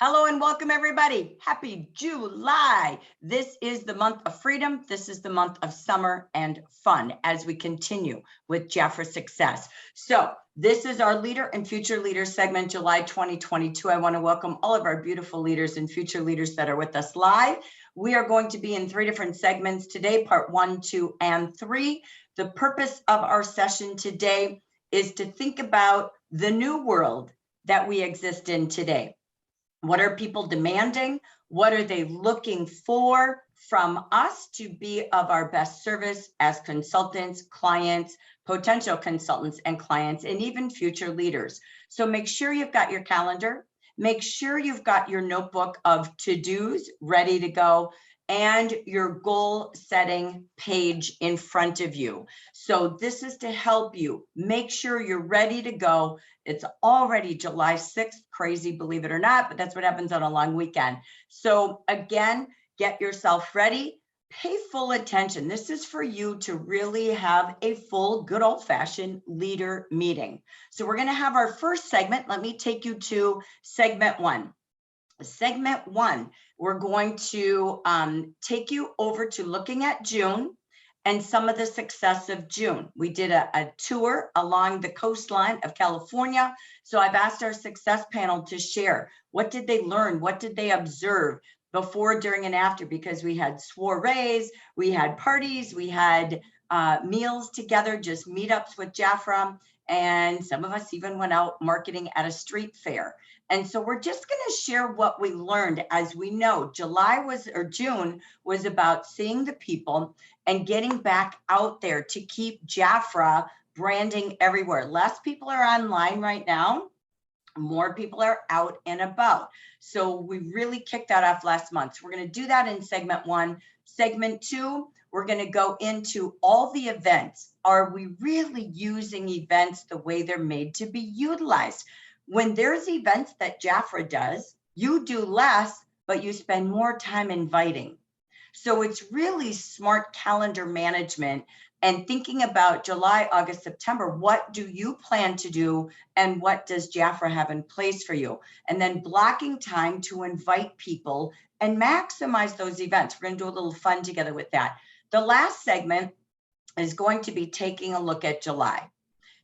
Hello and welcome everybody. Happy July. This is the month of freedom. This is the month of summer and fun as we continue with Jafra Success. So this is our Leader and Future Leaders segment, July 2022. I want to welcome all of our beautiful leaders and future leaders that are with us live. We are going to be in 3 different segments today, part 1, 2, and 3. The purpose of our session today is to think about the new world that we exist in today. What are people demanding? What are they looking for from us to be of our best service as consultants, clients, potential consultants and clients, and even future leaders? So make sure you've got your calendar. Make sure you've got your notebook of to-dos ready to go and your goal setting page in front of you. So this is to help you make sure you're ready to go. It's already July 6th, crazy, believe it or not, but that's what happens on a long weekend. So again, get yourself ready, pay full attention. This is for you to really have a full, good old-fashioned leader meeting. So we're gonna have our first segment. Let me take you to segment 1. Segment 1, we're going to take you over to looking at June and some of the success of June. We did a tour along the coastline of California. So I've asked our success panel to share. What did they learn? What did they observe before, during, and after? Because we had soirees, we had parties, we had meals together, just meetups with Jafra, and some of us even went out marketing at a street fair. And so we're just going to share what we learned. As we know, June was about seeing the people and getting back out there to keep Jafra branding everywhere. Less people are online right now. More people are out and about. So we really kicked that off last month. So we're going to do that in segment 1. Segment 2, we're going to go into all the events. Are we really using events the way they're made to be utilized? When there's events that Jafra does, you do less, but you spend more time inviting. So it's really smart calendar management and thinking about July, August, September. What do you plan to do and what does Jafra have in place for you? And then blocking time to invite people and maximize those events. We're going to do a little fun together with that. The last segment is going to be taking a look at July.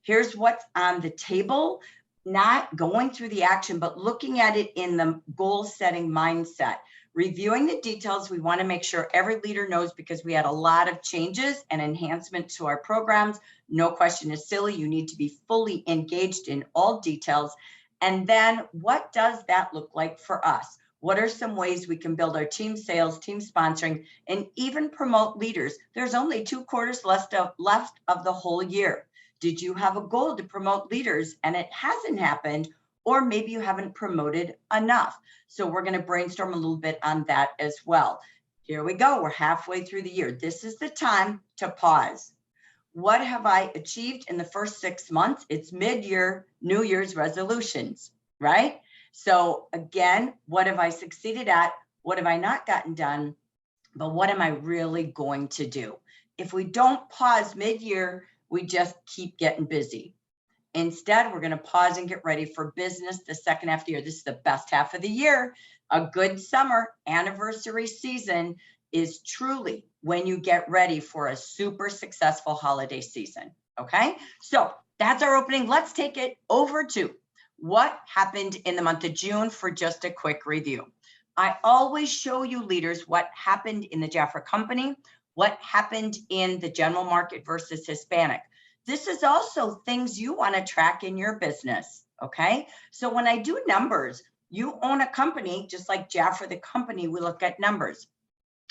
Here's what's on the table. Not going through the action, but looking at it in the goal setting mindset. Reviewing the details, we want to make sure every leader knows because we had a lot of changes and enhancements to our programs. No question is silly. You need to be fully engaged in all details. And then what does that look like for us? What are some ways we can build our team sales, team sponsoring, and even promote leaders? There's only 2 quarters left of the whole year. Did you have a goal to promote leaders and it hasn't happened, or maybe you haven't promoted enough? So we're going to brainstorm a little bit on that as well. Here we go. We're halfway through the year. This is the time to pause. What have I achieved in the first 6 months? It's mid-year, New Year's resolutions, right? So again, what have I succeeded at? What have I not gotten done? But what am I really going to do? If we don't pause mid-year, we just keep getting busy. Instead, we're going to pause and get ready for business the second half of the year. This is the best half of the year. A good summer anniversary season is truly when you get ready for a super successful holiday season. Okay, so that's our opening. Let's take it over to what happened in the month of June for just a quick review. I always show you leaders what happened in the Jafra company, what happened in the general market versus Hispanic. This is also things you want to track in your business, okay? So when I do numbers, you own a company, just like Jafra the company, we look at numbers.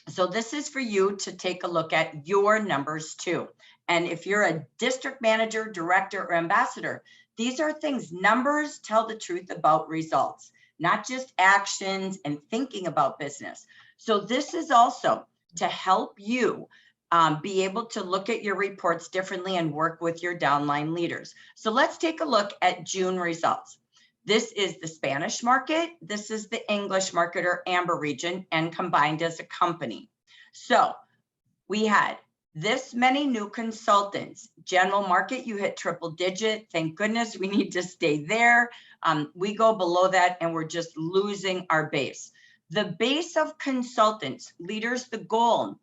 So this is for you to take a look at your numbers too. And if you're a district manager, director, or ambassador, these are things, numbers tell the truth about results, not just actions and thinking about business. So this is also to help you be able to look at your reports differently and work with your downline leaders. So let's take a look at June results. This is the Spanish market. This is the English market or Amber region and combined as a company. So we had This many new consultants. General market, you hit triple digit. Thank goodness, we need to stay there. We go below that and we're just losing our base. The base of consultants, leaders, the goal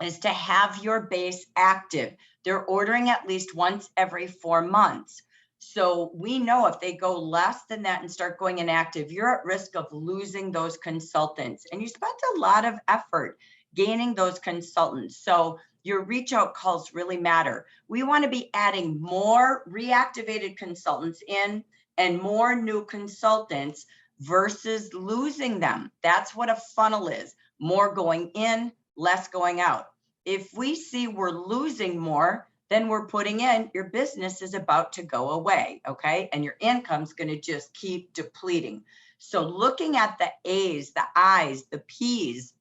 is to have your base active. They're ordering at least once every 4 months. So we know if they go less than that and start going inactive, you're at risk of losing those consultants. And you spent a lot of effort gaining those consultants. So your reach out calls really matter. We want to be adding more reactivated consultants in and more new consultants versus losing them. That's what a funnel is. More going in, less going out. If we see we're losing more than we're putting in, your business is about to go away, okay? And your income's going to just keep depleting. So looking at the A's, the I's, the P's,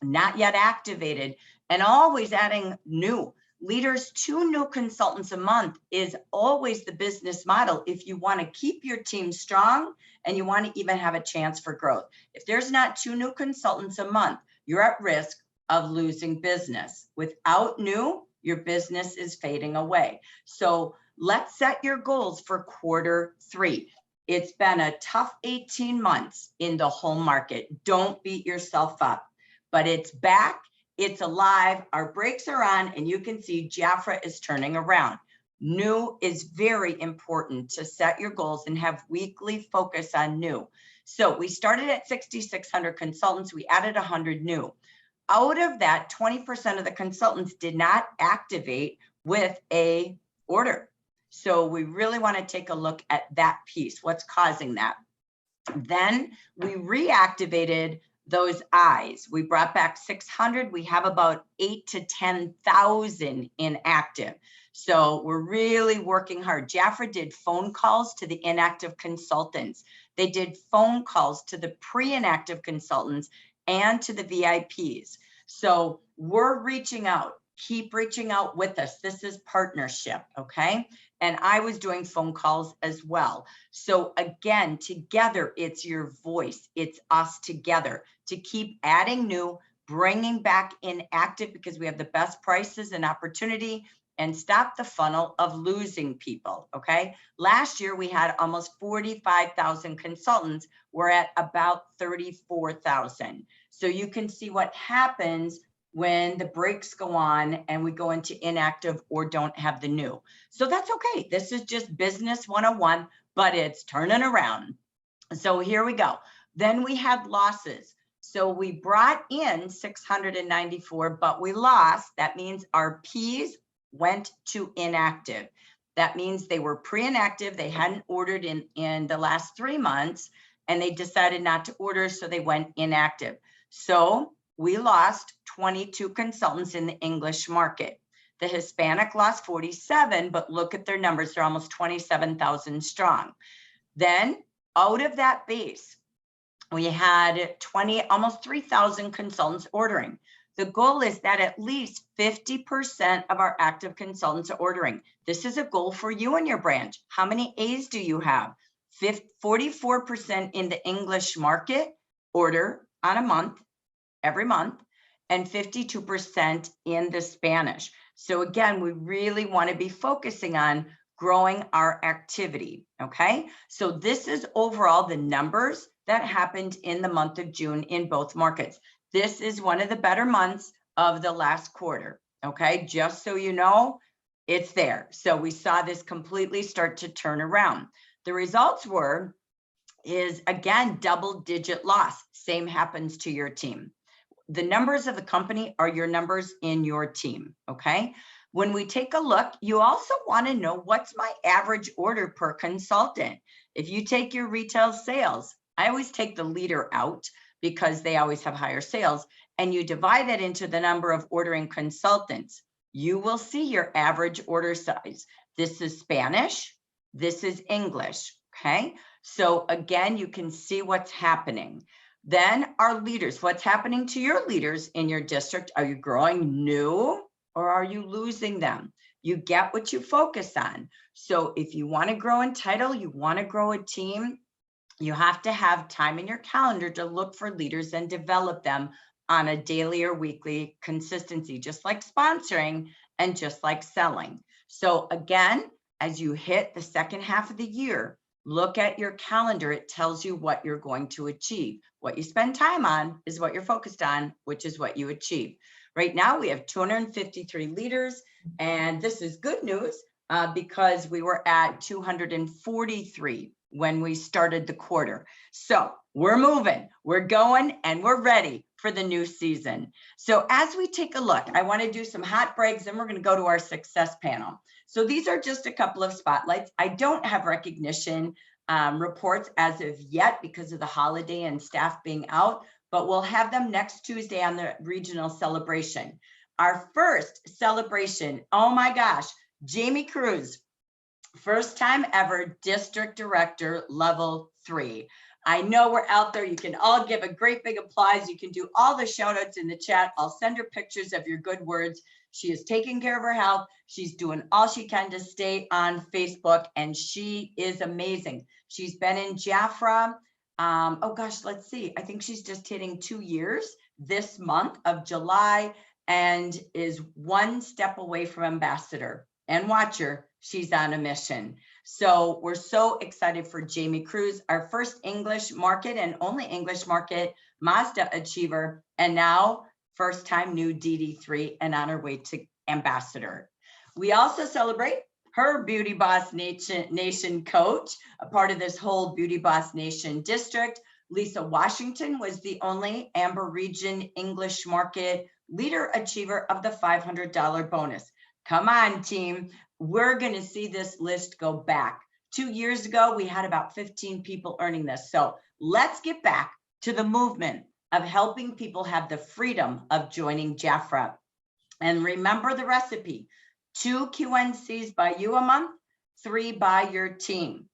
not yet activated, and always adding new leaders, 2 new consultants a month is always the business model if you want to keep your team strong and you want to even have a chance for growth. If there's not 2 new consultants a month, you're at risk of losing business. Without new, your business is fading away. So let's set your goals for Q3. It's been a tough 18 months in the home market. Don't beat yourself up, but it's back. It's alive. Our brakes are on, and you can see Jafra is turning around. New is very important to set your goals and have weekly focus on new. So we started at 6,600 consultants. We added 100 new. Out of that, 20% of the consultants did not activate with a order. So we really want to take a look at that piece. What's causing that? Then we reactivated those eyes. We brought back 600. We have about 8,000 to 10,000 inactive. So we're really working hard. Jafra did phone calls to the inactive consultants. They did phone calls to the pre-inactive consultants and to the VIPs. So we're reaching out. Keep reaching out with us. This is partnership, okay? And I was doing phone calls as well. So again, together, it's your voice. It's us together to keep adding new, bringing back inactive because we have the best prices and opportunity, and stop the funnel of losing people, okay? Last year, we had almost 45,000 consultants. We're at about 34,000. So you can see what happens when the brakes go on and we go into inactive or don't have the new. So that's okay. This is just business 101, but it's turning around. So here we go. Then we had losses. So we brought in 694, but we lost. That means our P's went to inactive. That means they were pre-inactive. They hadn't ordered in the last 3 months, and they decided not to order, so they went inactive. So we lost 22 consultants in the English market. The Hispanic lost 47, but look at their numbers. They're almost 27,000 strong. Then out of that base, we had almost 3,000 consultants ordering. The goal is that at least 50% of our active consultants are ordering. This is a goal for you and your branch. How many A's do you have? 44% in the English market order on a month, every month, and 52% in the Spanish. So again, we really want to be focusing on growing our activity, okay? So this is overall the numbers that happened in the month of June in both markets. This is one of the better months of the last quarter, okay? Just so you know, it's there. So we saw this completely start to turn around. The results is again, double-digit loss. Same happens to your team. The numbers of the company are your numbers in your team, okay? When we take a look, you also want to know what's my average order per consultant. If you take your retail sales, I always take the leader out because they always have higher sales, and you divide that into the number of ordering consultants, you will see your average order size. This is Spanish, this is English, okay? So again, you can see what's happening. Then our leaders, what's happening to your leaders in your district? Are you growing new or are you losing them? You get what you focus on. So if you want to grow in title, you want to grow a team, you have to have time in your calendar to look for leaders and develop them on a daily or weekly consistency, just like sponsoring and just like selling. So again, as you hit the second half of the year, look at your calendar. It tells you what you're going to achieve. What you spend time on is what you're focused on, which is what you achieve. Right now, we have 253 leaders, and this is good news because we were at 243 when we started the quarter. So we're moving, we're going, and we're ready for the new season. So as we take a look, I want to do some hot breaks, and we're going to go to our success panel. So these are just a couple of spotlights. I don't have recognition reports as of yet because of the holiday and staff being out, but we'll have them next Tuesday on the regional celebration. Our first celebration, oh my gosh, Jamie Cruz, first time ever district director level 3. I know we're out there. You can all give a great big applause. You can do all the shout outs in the chat. I'll send her pictures of your good words. She is taking care of her health. She's doing all she can to stay on Facebook, and she is amazing. She's been in Jaffra. Oh gosh, let's see. I think she's just hitting 2 years this month of July and is one step away from ambassador. And watch her, she's on a mission. So we're so excited for Jamie Cruz, our first English market and only English market Mazda achiever, and now first time new DD3 and on her way to ambassador. We also celebrate her Beauty Boss Nation coach, a part of this whole Beauty Boss Nation district. Lisa Washington was the only Amber Region English market leader achiever of the $500 bonus. Come on, team. We're going to see this list go back. 2 years ago, we had about 15 people earning this. So let's get back to the movement of helping people have the freedom of joining Jaffra. And remember the recipe: 2 QNCs by you a month, 3 by your team.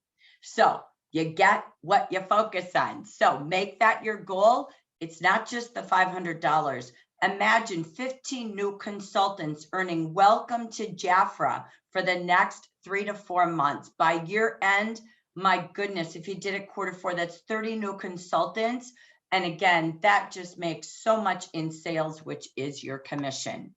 So you get what you focus on. So make that your goal. It's not just the $500. Imagine 15 new consultants earning welcome to Jaffra for the next 3 to 4 months. By year end, my goodness, if you did it Q4, that's 30 new consultants. And again, that just makes so much in sales, which is your commission.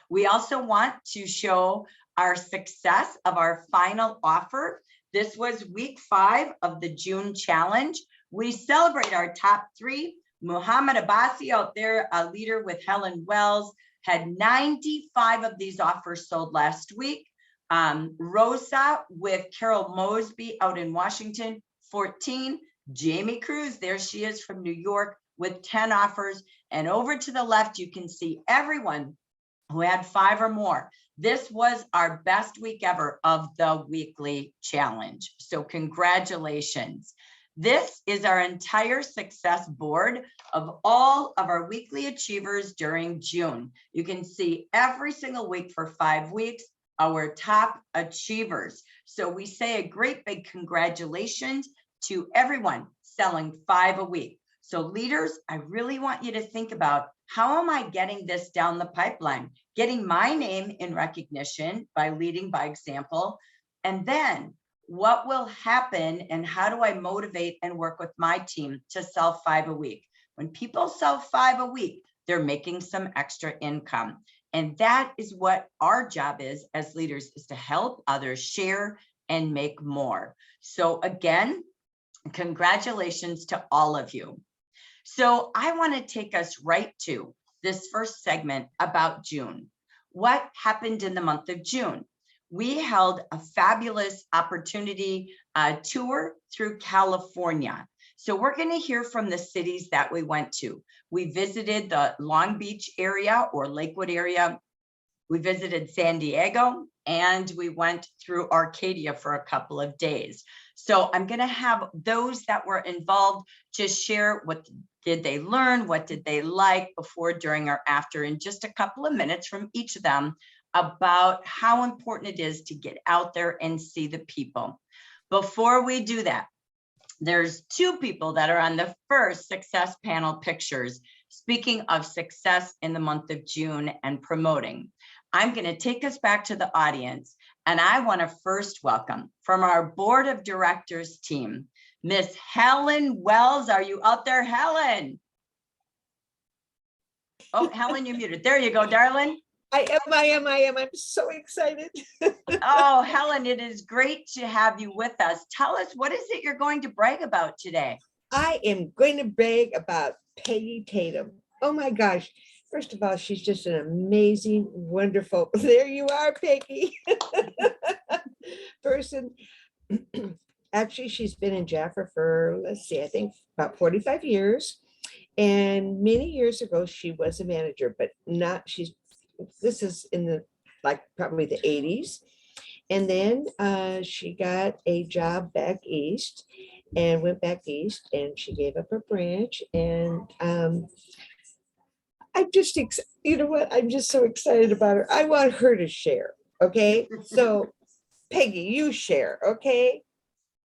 We also want to show our success of our final offer. This was week 5 of the June challenge. We celebrate our top 3. Muhammad Abbasi out there, a leader with Helen Wells, had 95 of these offers sold last week. Rosa with Carol Mosby out in Washington, 14. Jamie Cruz, there she is from New York with 10 offers. And over to the left, you can see everyone who had 5 or more. This was our best week ever of the weekly challenge. So congratulations. This is our entire success board of all of our weekly achievers during June. You can see every single week for 5 weeks, our top achievers. So we say a great big congratulations to everyone selling 5 a week. So leaders, I really want you to think about, how am I getting this down the pipeline? Getting my name in recognition by leading by example. And then what will happen and how do I motivate and work with my team to sell 5 a week? When people sell 5 a week, they're making some extra income. And that is what our job is as leaders, is to help others share and make more. So again, congratulations to all of you. So I want to take us right to this first segment about June. What happened in the month of June? We held a fabulous opportunity tour through California. So we're going to hear from the cities that we went to. We visited the Long Beach area or Lakewood area. We visited San Diego, and we went through Arcadia for a couple of days. So I'm going to have those that were involved just share what did they learn, what did they like before, during, or after, in just a couple of minutes from each of them about how important it is to get out there and see the people. Before we do that, there's 2 people that are on the first success panel pictures. Speaking of success in the month of June and promoting, I'm going to take us back to the audience, and I want to first welcome from our board of directors team, Miss Helen Wells. Are you out there, Helen? Oh, Helen, you're muted. There you go, darling. I am. I'm so excited. Oh, Helen, it is great to have you with us. Tell us, what is it you're going to brag about today? I am going to brag about Peggy Tatum. Oh my gosh. First of all, she's just an amazing, wonderful, there you are, Peggy, person. Actually, she's been in Jaffa for, let's see, I think about 45 years. And many years ago, she was a manager, but not, this is in the, like probably the 80s. And then she got a job back east and went back east, and she gave up her branch. And I'm just, you know what? I'm just so excited about her. I want her to share. Okay. So Peggy, you share. Okay.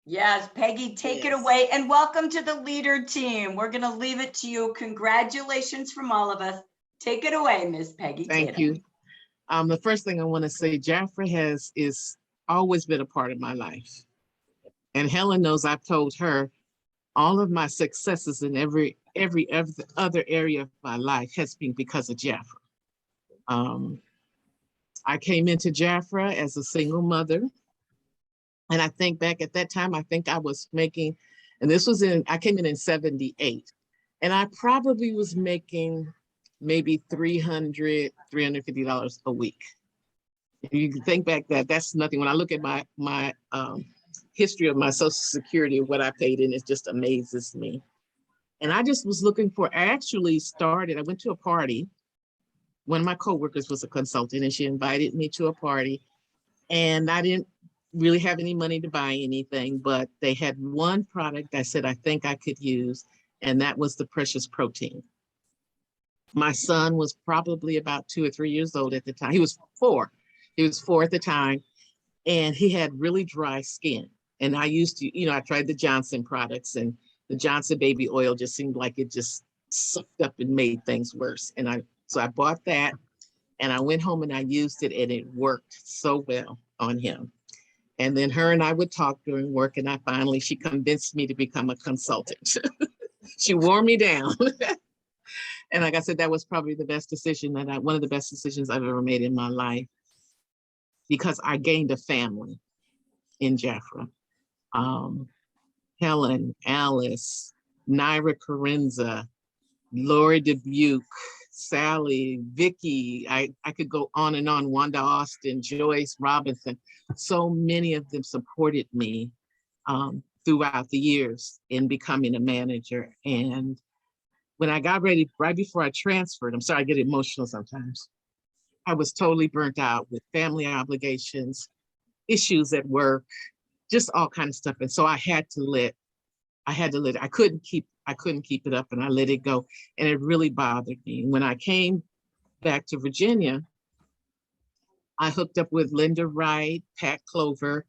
Yes, Peggy, take it away. And welcome to the leader team. We're going to leave it to you. Congratulations from all of us. Take it away, Miss Peggy. Thank you. The first thing I want to say, Jaffa is always been a part of my life. And Helen knows I've told her all of my successes in every other area of my life has been because of Jaffa. I came into Jaffa as a single mother. And I think back at that time, I think I was making, and this was I came in 78. And I probably was making maybe $300, $350 a week. If you can think back that's nothing. When I look at my history of my Social Security, what I paid in, it just amazes me. And I just was looking for, I went to a party. One of my coworkers was a consultant and she invited me to a party, and I didn't really have any money to buy anything, but they had one product I said I think I could use, and that was the Precious Protein. My son was probably about 2 or 3 years old at the time. He was 4. He was 4 at the time, and he had really dry skin. And I used to, I tried the Johnson products, and the Johnson baby oil just seemed like it just sucked up and made things worse. And so I bought that, and I went home and I used it, and it worked so well on him. And then her and I would talk during work, and she convinced me to become a consultant. She wore me down. And like I said, that was probably the best decision one of the best decisions I've ever made in my life, because I gained a family in Jaffa. Helen, Alice, Naira Carenza, Lori Dubuque, Sally, Vicky, I could go on and on, Wanda Austin, Joyce Robinson. So many of them supported me throughout the years in becoming a manager. And when I got ready, right before I transferred, I'm sorry, I get emotional sometimes. I was totally burnt out with family obligations, issues at work, just all kinds of stuff. And so I couldn't keep it up, and I let it go. And it really bothered me. When I came back to Virginia, I hooked up with Linda Wright, Pat Clover,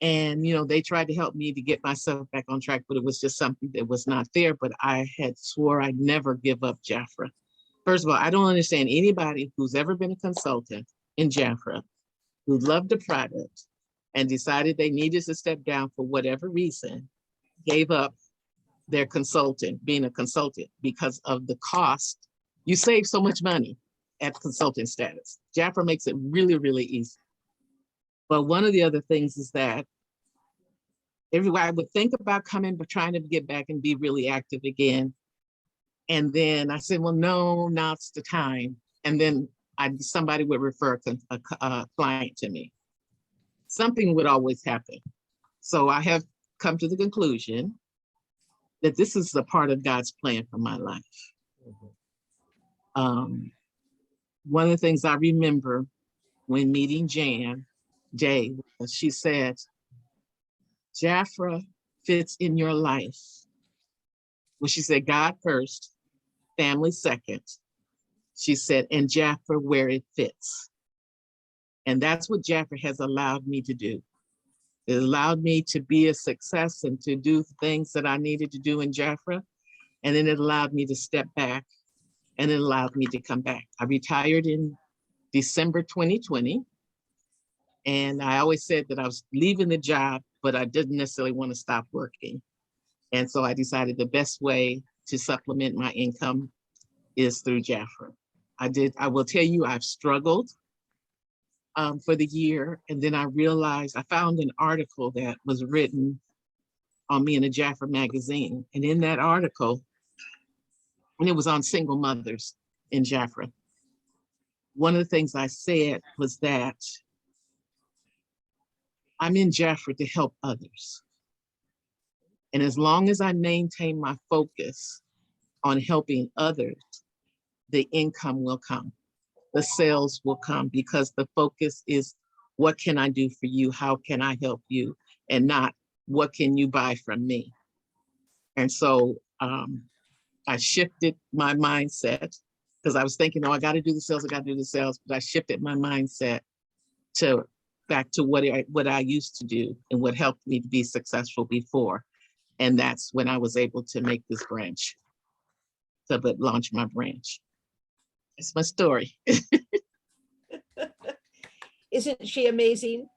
and they tried to help me to get myself back on track, but it was just something that was not there. But I had swore I'd never give up Jaffa. First of all, I don't understand anybody who's ever been a consultant in Jaffa who loved the product and decided they needed to step down for whatever reason, gave up their being a consultant because of the cost. You save so much money at consultant status. Jaffa makes it really, really easy. But one of the other things is that everybody would think about coming, but trying to get back and be really active again. And then I said, well, no, now's the time. And then somebody would refer a client to me. Something would always happen. So I have come to the conclusion that this is a part of God's plan for my life. One of the things I remember when meeting Jay, she said, Jaffa fits in your life. When she said, God first, family second, she said, and Jaffa where it fits. And that's what Jaffa has allowed me to do. It allowed me to be a success and to do things that I needed to do in Jaffa. And then it allowed me to step back, and it allowed me to come back. I retired in December 2020. And I always said that I was leaving the job, but I didn't necessarily want to stop working. And so I decided the best way to supplement my income is through Jaffa. I will tell you, I've struggled for the year. And then I realized I found an article that was written on me in a Jaffa magazine. And in that article, and it was on single mothers in Jaffa, one of the things I said was that I'm in Jaffa to help others. And as long as I maintain my focus on helping others, the income will come, the sales will come, because the focus is what can I do for you? How can I help you? And not what can you buy from me? And so I shifted my mindset, because I was thinking, oh, I got to do the sales, I got to do the sales. But I shifted my mindset to back to what I used to do and what helped me to be successful before. And that's when I was able to make this branch, to launch my branch. That's my story. Isn't she amazing?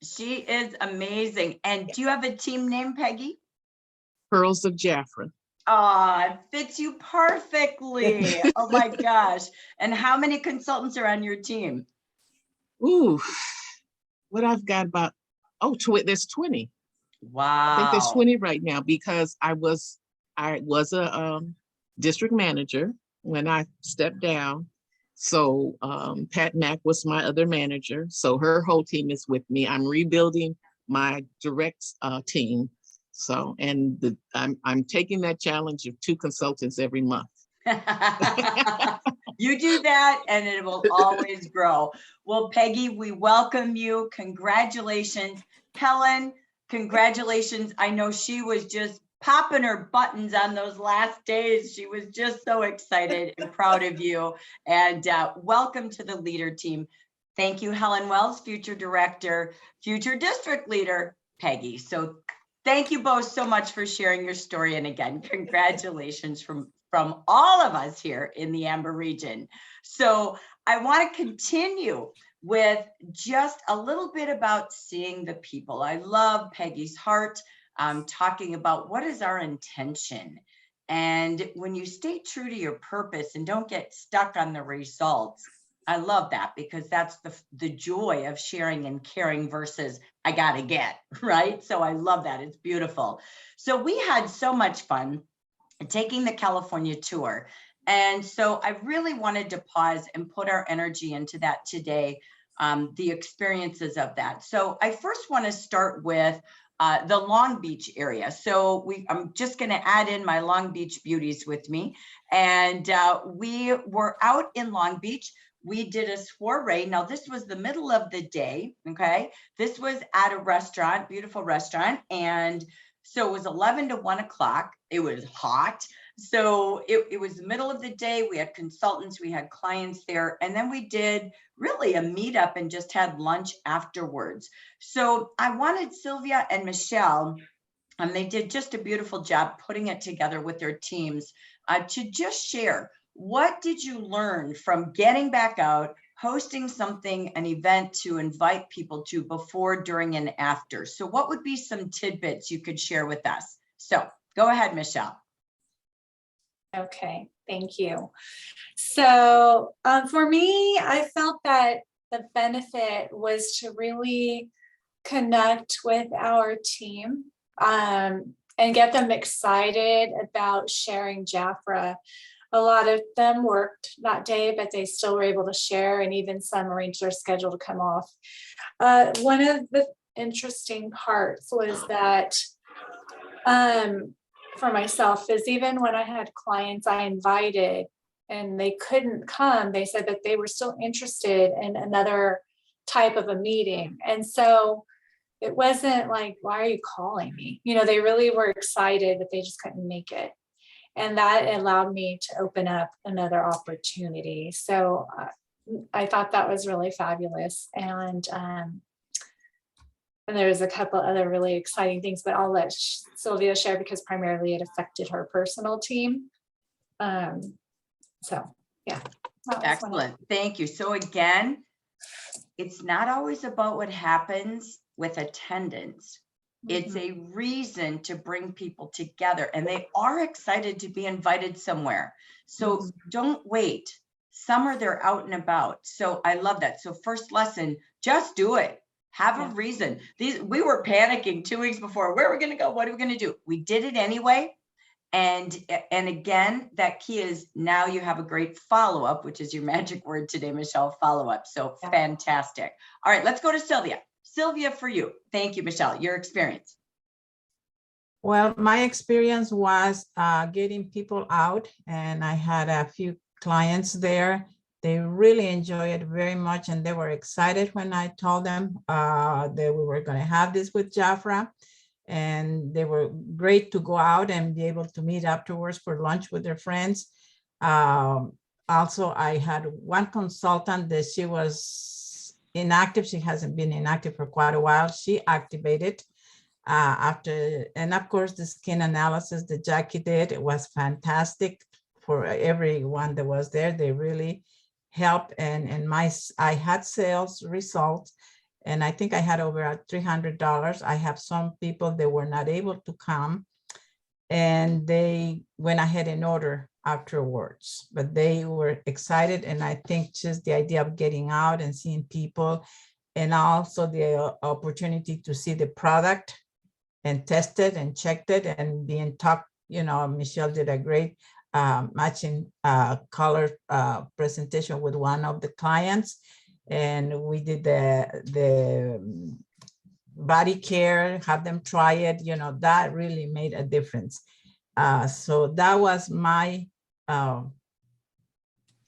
She is amazing. And do you have a team name, Peggy? Pearls of Jaffa. Oh, it fits you perfectly. Oh my gosh. And how many consultants are on your team? Ooh, what I've got about, there's 20. I think there's Wow. 20 right now, because I was a district manager when I stepped down. So Pat Mack was my other manager. So her whole team is with me. I'm rebuilding my direct team. So, and I'm taking that challenge of 2 consultants every month. You do that and it will always grow. Well, Peggy, we welcome you. Congratulations. Helen, congratulations. I know she was just popping her buttons on those last days. She was just so excited and proud of you. And welcome to the leader team. Thank you, Helen Wells, future director, future district leader, Peggy. So thank you both so much for sharing your story. And again, congratulations from all of us here in the Amber region. So I want to continue with just a little bit about seeing the people. I love Peggy's heart, talking about what is our intention. And when you stay true to your purpose and don't get stuck on the results, I love that, because that's the joy of sharing and caring versus I gotta get, right? So I love that. It's beautiful. So we had so much fun taking the California tour. And so I really wanted to pause and put our energy into that today, the experiences of that. So I first want to start with the Long Beach area. So I'm just going to add in my Long Beach beauties with me. And we were out in Long Beach. We did a soiree. Now, this was the middle of the day, okay? This was at a restaurant, beautiful restaurant. And so it was 11 to 1 o'clock. It was hot. So it was the middle of the day. We had consultants, we had clients there. And then we did really a meetup and just had lunch afterwards. So I wanted Sylvia and Michelle, they did just a beautiful job putting it together with their teams, to just share, what did you learn from getting back out, hosting something, an event to invite people to before, during, and after? So what would be some tidbits you could share with us? So go ahead, Michelle. Okay, thank you. So for me, I felt that the benefit was to really connect with our team and get them excited about sharing Jafra. A lot of them worked that day, but they still were able to share, and even some arranged their schedule to come off. One of the interesting parts was that for myself is, even when I had clients I invited and they couldn't come, they said that they were still interested in another type of a meeting. And so it wasn't like, why are you calling me? You know, they really were excited, but they just couldn't make it. And that allowed me to open up another opportunity. So I thought that was really fabulous. And there was a couple other really exciting things, but I'll let Sylvia share, because primarily it affected her personal team. So yeah. Excellent. Thank you. So again, it's not always about what happens with attendance. It's a reason to bring people together, and they are excited to be invited somewhere. So don't wait. Summer, they're out and about. So I love that. So first lesson, just do it. Have a reason. We were panicking 2 weeks before. Where are we going to go? What are we going to do? We did it anyway. And again, that key is now you have a great follow-up, which is your magic word today, Michelle, follow-up. So fantastic. All right, let's go to Sylvia. Sylvia, for you. Thank you, Michelle. Your experience. Well, my experience was getting people out, and I had a few clients there. They really enjoyed it very much, and they were excited when I told them that we were going to have this with Jafra. And they were great to go out and be able to meet afterwards for lunch with their friends. Also, I had one consultant that she was inactive. She hasn't been inactive for quite a while. She activated after, and of course, the skin analysis that Jackie did, it was fantastic for everyone that was there. They really helped, and I had sales results. And I think I had over $300. I have some people that were not able to come, and they went ahead and ordered afterwards, but they were excited. And I think just the idea of getting out and seeing people, and also the opportunity to see the product and test it and checked it and being talked, Michelle did a great matching color presentation with one of the clients. And we did the body care, have them try it, that really made a difference. So that was my, and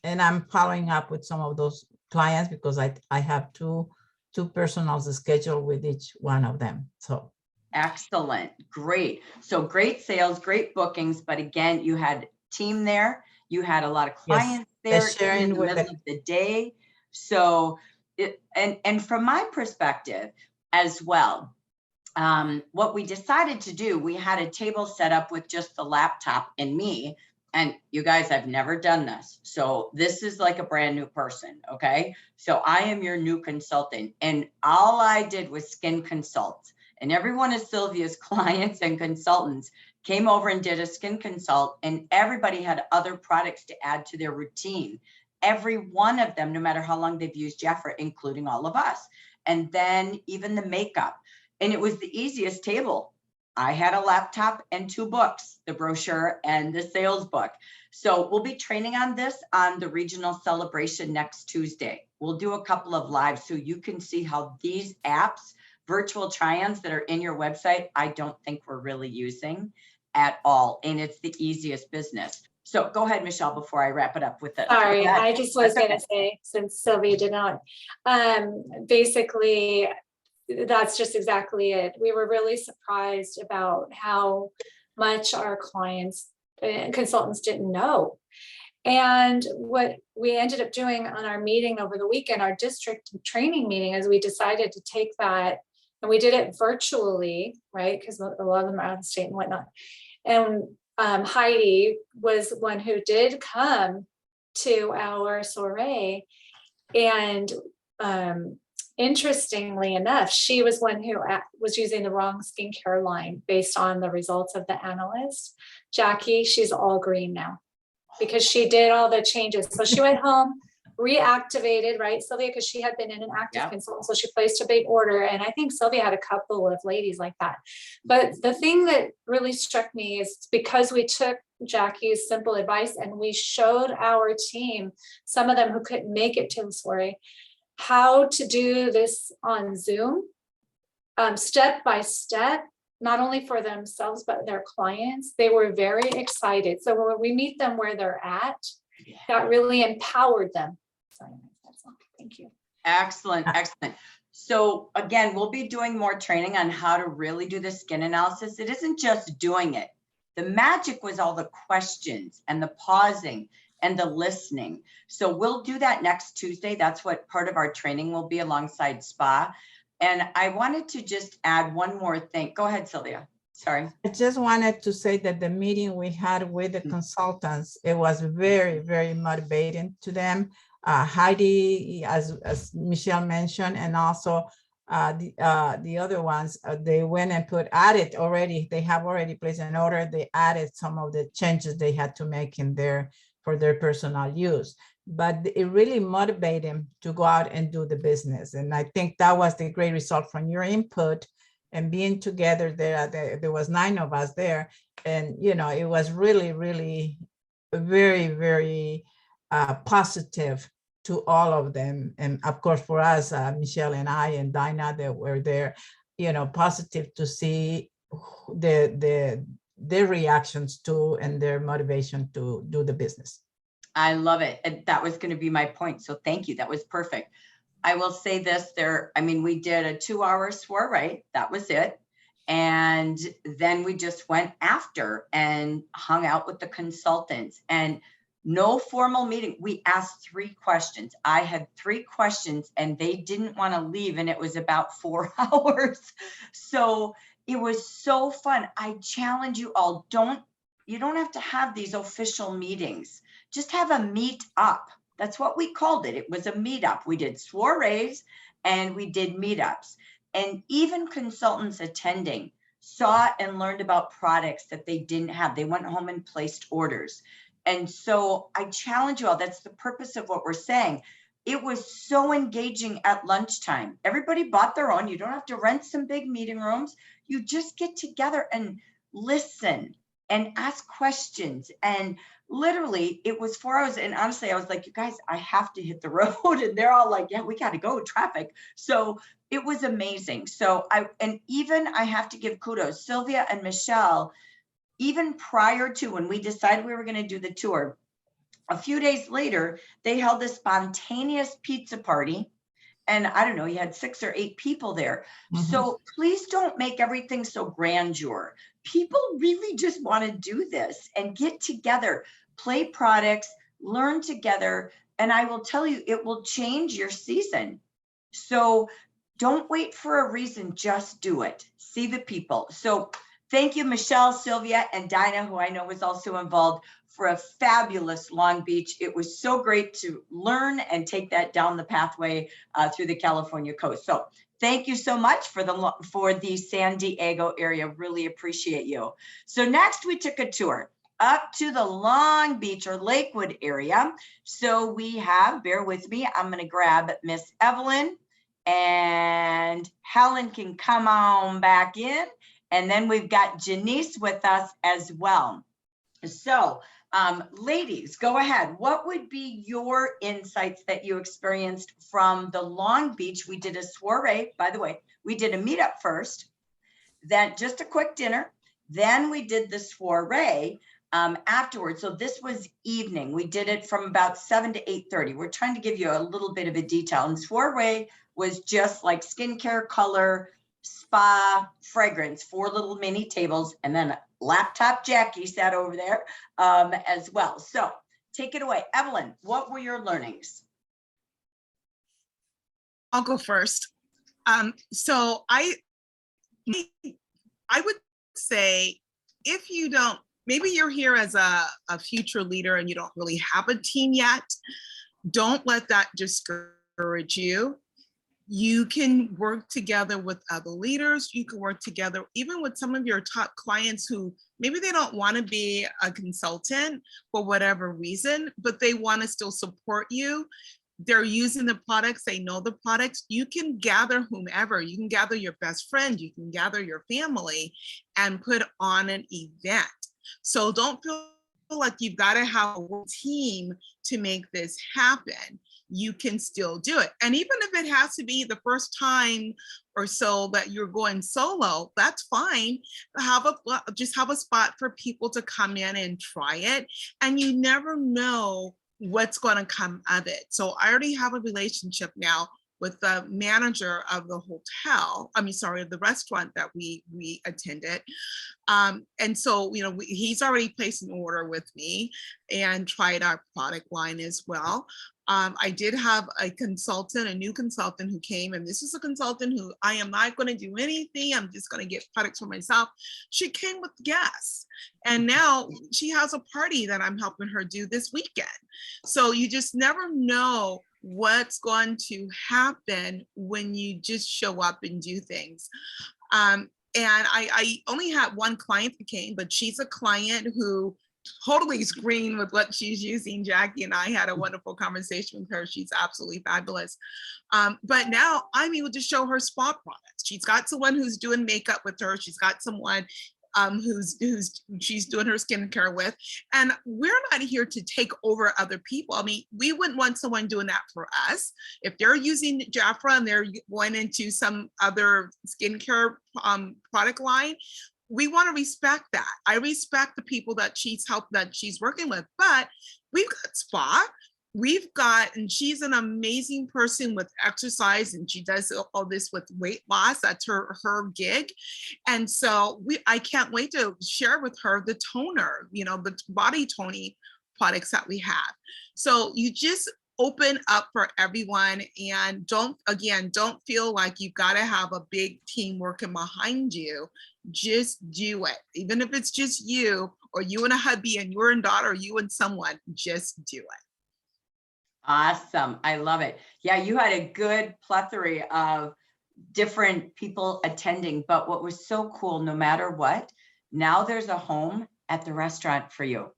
I'm following up with some of those clients because I have two personals scheduled with each one of them. So. Excellent. Great. So great sales, great bookings. But again, you had team there. You had a lot of clients there in the middle of the day. So, and from my perspective as well, what we decided to do, we had a table set up with just the laptop and me. And you guys, I've never done this. So this is like a brand new person. Okay. So I am your new consultant. And all I did was skin consult. And every one of Sylvia's clients and consultants came over and did a skin consult. And everybody had other products to add to their routine. Every one of them, no matter how long they've used Jafra, including all of us. And then even the makeup. And it was the easiest table. I had a laptop and 2 books, the brochure and the sales book. So we'll be training on this on the regional celebration next Tuesday. We'll do a couple of lives so you can see how these apps, virtual try-ons that are in your website, I don't think we're really using at all. And it's the easiest business. So go ahead, Michelle, before I wrap it up with it. Sorry, I just was going to say, since Sylvia did not, basically, that's just exactly it. We were really surprised about how much our clients and consultants didn't know. And what we ended up doing on our meeting over the weekend, our district training meeting, is we decided to take that, and we did it virtually, right? Because a lot of them are out of state and whatnot. And Heidi was one who did come to our soiree, and interestingly enough, she was one who was using the wrong skincare line based on the results of the analyst. Jackie, she's all green now because she did all the changes. So she went home, reactivated, right, Sylvia, because she had been in an active consultant. So she placed a big order. And I think Sylvia had a couple of ladies like that. But the thing that really struck me is because we took Jackie's simple advice and we showed our team, some of them who couldn't make it to the soiree, how to do this on Zoom, step by step, not only for themselves, but their clients. They were very excited. So when we meet them where they're at, that really empowered them. Sorry, that's all. Thank you. Excellent, excellent. So again, we'll be doing more training on how to really do the skin analysis. It isn't just doing it. The magic was all the questions and the pausing and the listening. So we'll do that next Tuesday. That's what part of our training will be alongside SPA. And I wanted to just add one more thing. Go ahead, Sylvia. Sorry. I just wanted to say that the meeting we had with the consultants, it was very, very motivating to them. Heidi, as Michelle mentioned, and also the other ones, they went and added already, they have already placed an order. They added some of the changes they had to make in there for their personal use. but it really motivated him to go out and do the business. And I think that was the great result from your input and being together there. There was 9 of us there, and it was really, really very, very positive to all of them. And of course, for us, Michelle and I and Dinah that were there, positive to see their reactions to and their motivation to do the business. I love it. And that was going to be my point. So thank you. That was perfect. I will say this we did a 2-hour soiree. That was it. And then we just went after and hung out with the consultants, and no formal meeting. We asked 3 questions. I had 3 questions and they didn't want to leave. And it was about 4 hours. So it was so fun. I challenge you all. You don't have to have these official meetings. Just have a meet up. That's what we called it. It was a meetup. We did soirees and we did meetups. And even consultants attending saw and learned about products that they didn't have. They went home and placed orders. And so I challenge you all. That's the purpose of what we're saying. It was so engaging at lunchtime. Everybody bought their own. You don't have to rent some big meeting rooms. You just get together and listen and ask questions. And literally it was 4 hours. And honestly, I was like, you guys, I have to hit the road. And they're all like, yeah, we got to go, traffic. So it was amazing. So I have to give kudos, Sylvia and Michelle, even prior to when we decided we were going to do the tour, a few days later, they held a spontaneous pizza party. And I don't know, you had 6 or 8 people there. Mm-hmm. So please don't make everything so grandeur. People really just want to do this and get together, play products, learn together. And I will tell you, it will change your season. So don't wait for a reason, just do it. See the people. So thank you, Michelle, Sylvia, and Dinah, who I know was also involved, for a fabulous Long Beach. It was so great to learn and take that down the pathway through the California coast. So thank you so much for the San Diego area. Really appreciate you. So next we took a tour up to the Long Beach or Lakewood area. So we have, bear with me, I'm going to grab Miss Evelyn, and Helen can come on back in. And then we've got Janice with us as well. So ladies, go ahead. What would be your insights that you experienced from the Long Beach? We did a soiree, by the way, we did a meetup first, then just a quick dinner. Then we did the soiree afterwards. So this was evening. We did it from about 7 to 8:30. We're trying to give you a little bit of a detail. And soiree was just like skincare, color, spa, fragrance, 4 little mini tables, and then laptop Jackie sat over there as well. So take it away. Evelyn, what were your learnings? I'll go first. So I would say, if you don't, maybe you're here as a future leader and you don't really have a team yet, don't let that discourage you. You can work together with other leaders. You can work together even with some of your top clients who maybe they don't want to be a consultant for whatever reason, but they want to still support you. They're using the products, they know the products. You can gather whomever, you can gather your best friend, you can gather your family and put on an event. So don't feel like you've got to have a team to make this happen. You can still do it. And even if it has to be the first time or so that you're going solo, that's fine. Just have a spot for people to come in and try it. And you never know what's going to come of it. So I already have a relationship now with the manager of the hotel, the restaurant that we attended. And so, he's already placed an order with me and tried our product line as well. I did have a new consultant who came, and this is a consultant who I am not going to do anything. I'm just going to get products for myself. She came with guests, and now she has a party that I'm helping her do this weekend. So you just never know what's going to happen when you just show up and do things. And I only had one client that came, but she's a client who totally green with what she's using. Jackie and I had a wonderful conversation with her. She's absolutely fabulous. But now I'm able to show her spa products. She's got someone who's doing makeup with her. She's got someone who's she's doing her skincare with. And we're not here to take over other people. I mean, we wouldn't want someone doing that for us. If they're using Jafra and they're going into some other skincare product line, we want to respect that. I respect the people that she's working with, but we've got spa. And she's an amazing person with exercise, and she does all this with weight loss. That's her gig. And so I can't wait to share with her the toner, the body toning products that we have. So you just open up for everyone, and don't feel like you've got to have a big team working behind you. Just do it. Even if it's just you, or you and a hubby and your daughter, or you and someone, just do it. Awesome. I love it. Yeah, you had a good plethora of different people attending, but what was so cool, no matter what, now there's a home at the restaurant for you.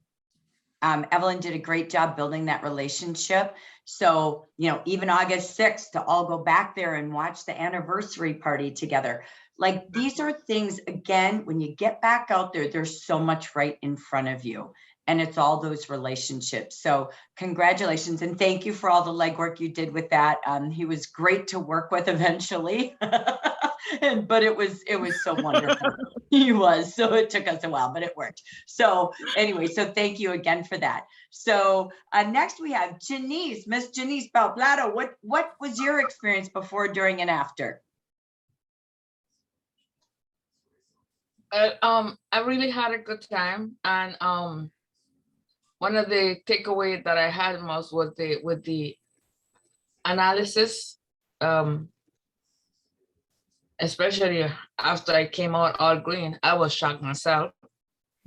Evelyn did a great job building that relationship. So, even August 6th to all go back there and watch the anniversary party together. Like, these are things, again, when you get back out there, there's so much right in front of you. And it's all those relationships. So congratulations. And thank you for all the legwork you did with that. He was great to work with eventually. But it was so wonderful. He was. So it took us a while, but it worked. So anyway, so thank you again for that. So next we have Janice, Miss Janice Balblado. What was your experience before, during, and after? I really had a good time, and one of the takeaways that I had most was with the analysis, especially after I came out all green. I was shocked myself.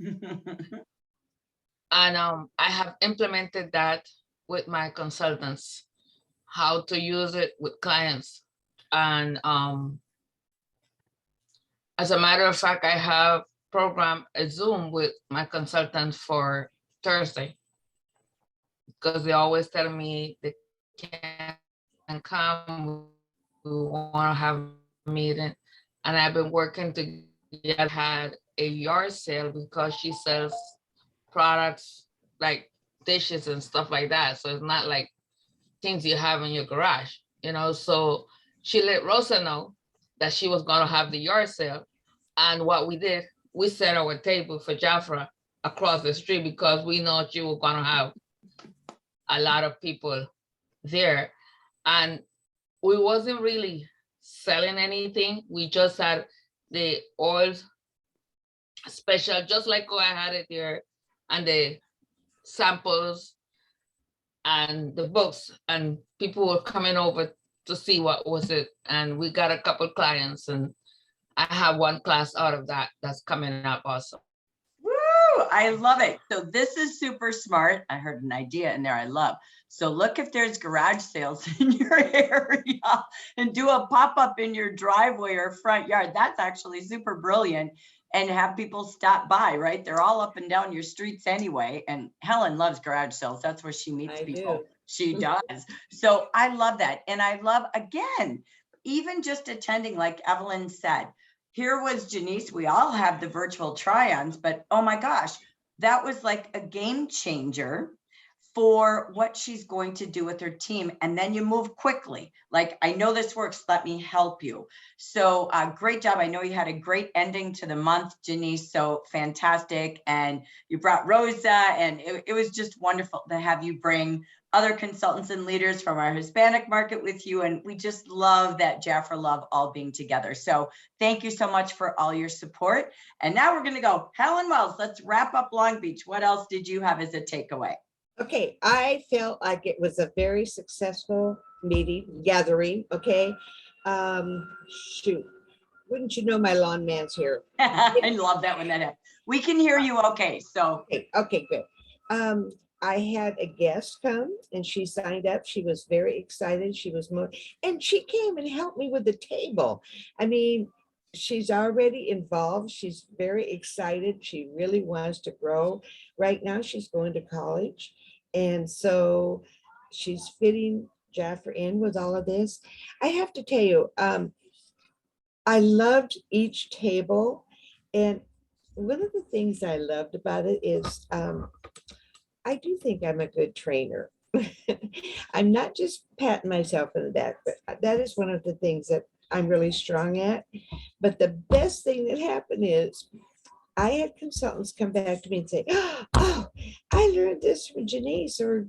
And I have implemented that with my consultants, how to use it with clients. And as a matter of fact, I have programmed a Zoom with my consultants for Thursday, because they always tell me they can't come, we want to have a meeting. And I've been working together, had a yard sale, because she sells products like dishes and stuff like that. So it's not like things you have in your garage, so she let Rosa know that she was going to have the yard sale. And what we did, we set our table for Jafra across the street, because we know you were going to have a lot of people there. And we wasn't really selling anything. We just had the oil special, just like I had it there, and the samples and the books, and people were coming over to see what was it. And we got a couple clients, and I have one class out of that that's coming up also. Woo! I love it. So this is super smart. I heard an idea in there I love. So look if there's garage sales in your area, and do a pop-up in your driveway or front yard. That's actually super brilliant. And have people stop by, right? They're all up and down your streets anyway. And Helen loves garage sales. That's where she meets people. do. She does. So I love that. And I love, again, even just attending, like Evelyn said, here was Janice. We all have the virtual try-ons, but oh my gosh, that was like a game changer for what she's going to do with her team. And then you move quickly. Like, I know this works, let me help you. So great job. I know you had a great ending to the month, Janice, so fantastic. And you brought Rosa, and it was just wonderful to have you bring other consultants and leaders from our Hispanic market with you. And we just love that Jafra love all being together. So thank you so much for all your support. And now we're going to go Helen Wells. Let's wrap up Long Beach. What else did you have as a takeaway? Okay, I felt like it was a very successful gathering. Okay. Shoot, wouldn't you know, my lawn man's here. I love that when that happens. We can hear you okay, so. Okay, good. I had a guest come, and she signed up. She was very excited. She was and she came and helped me with the table. I mean, she's already involved. She's very excited. She really wants to grow. Right now, she's going to college. And so she's fitting Jaffer in with all of this. I have to tell you, I loved each table. And one of the things I loved about it is I do think I'm a good trainer. I'm not just patting myself in the back, but that is one of the things that I'm really strong at. But the best thing that happened is I had consultants come back to me and say, oh, I learned this from Janice, or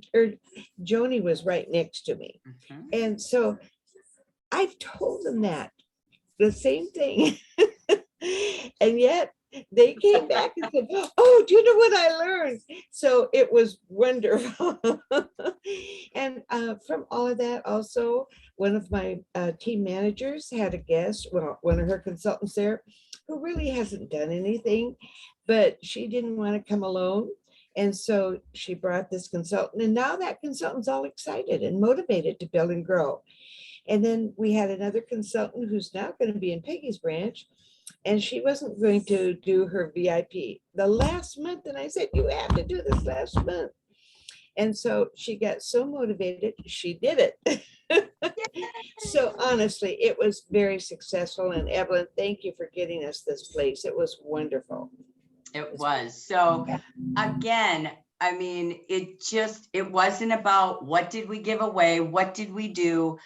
Joni was right next to me. Mhm. And so I've told them that the same thing. And yet they came back and said, oh, do you know what I learned? So it was wonderful. And from all of that, also, one of my team managers had a guest, well, one of her consultants there, who really hasn't done anything, but she didn't want to come alone. And so she brought this consultant, and now that consultant's all excited and motivated to build and grow. And then we had another consultant who's now going to be in Peggy's branch, and she wasn't going to do her VIP the last month. And I said, you have to do this last month. And so she got so motivated, she did it. So honestly, it was very successful. And Evelyn, thank you for getting us this place. It was wonderful. It was. So again, I mean, it wasn't about what did we give away? What did we do?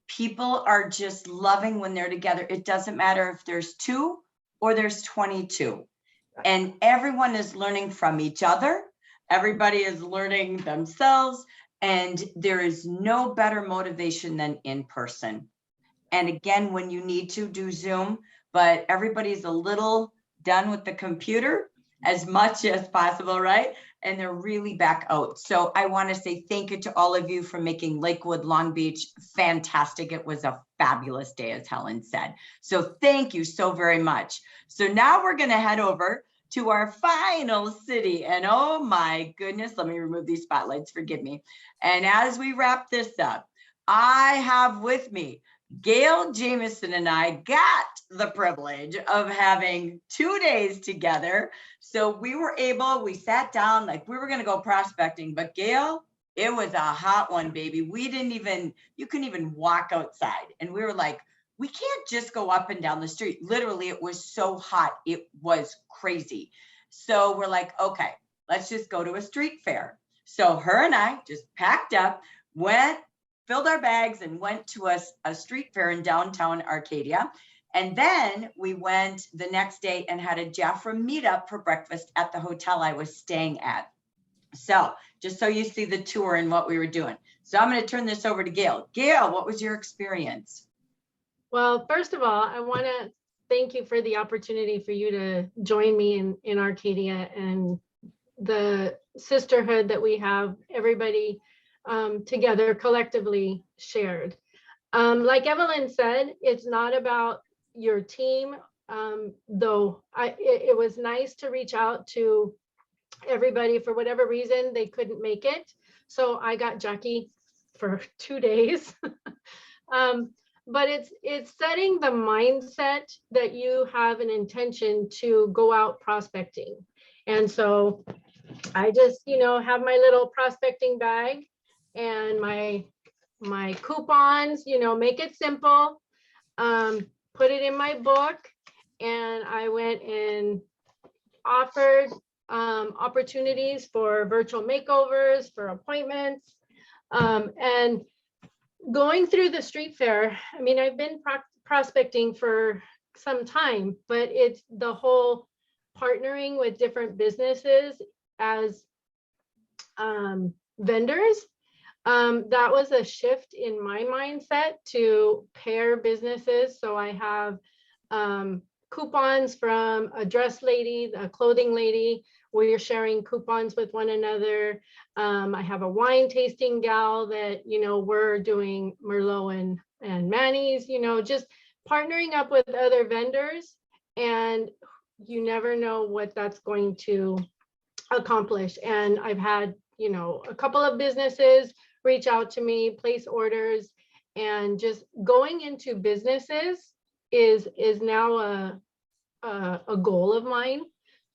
People are just loving when they're together. It doesn't matter if there's 2 or there's 22. And everyone is learning from each other. Everybody is learning themselves. And there is no better motivation than in person. And again, when you need to do Zoom, but everybody's a little done with the computer as much as possible, right? And they're really back out. So I want to say thank you to all of you for making Lakewood, Long Beach fantastic. It was a fabulous day, as Helen said. So thank you so very much. So now we're going to head over to our final city. And oh my goodness, let me remove these spotlights, forgive me. And as we wrap this up, I have with me Gail Jameson, and I got the privilege of having 2 days together. So we sat down like we were going to go prospecting, but Gail, it was a hot one, baby. You couldn't even walk outside. And we were like, we can't just go up and down the street. Literally, it was so hot. It was crazy. So we're like, okay, let's just go to a street fair. So her and I just packed up, filled our bags and went to a street fair in downtown Arcadia. And then we went the next day and had a Jafra meetup for breakfast at the hotel I was staying at. So just so you see the tour and what we were doing. So I'm going to turn this over to Gail. Gail, what was your experience? Well, first of all, I want to thank you for the opportunity for you to join me in Arcadia and the sisterhood that we have, everybody together collectively shared. Like Evelyn said, it's not about your team, though it was nice to reach out to everybody. For whatever reason, they couldn't make it. So I got Jackie for 2 days. But it's setting the mindset that you have an intention to go out prospecting. And so I just, have my little prospecting bag and my coupons, make it simple, put it in my book. And I went and offered opportunities for virtual makeovers, for appointments, and going through the street fair. I mean, I've been prospecting for some time, but it's the whole partnering with different businesses as vendors. That was a shift in my mindset to pair businesses. So I have coupons from a dress lady, a clothing lady, where you're sharing coupons with one another. I have a wine tasting gal that, we're doing Merlot and Manny's, just partnering up with other vendors, and you never know what that's going to accomplish. And I've had, a couple of businesses reach out to me, place orders, and just going into businesses is now a goal of mine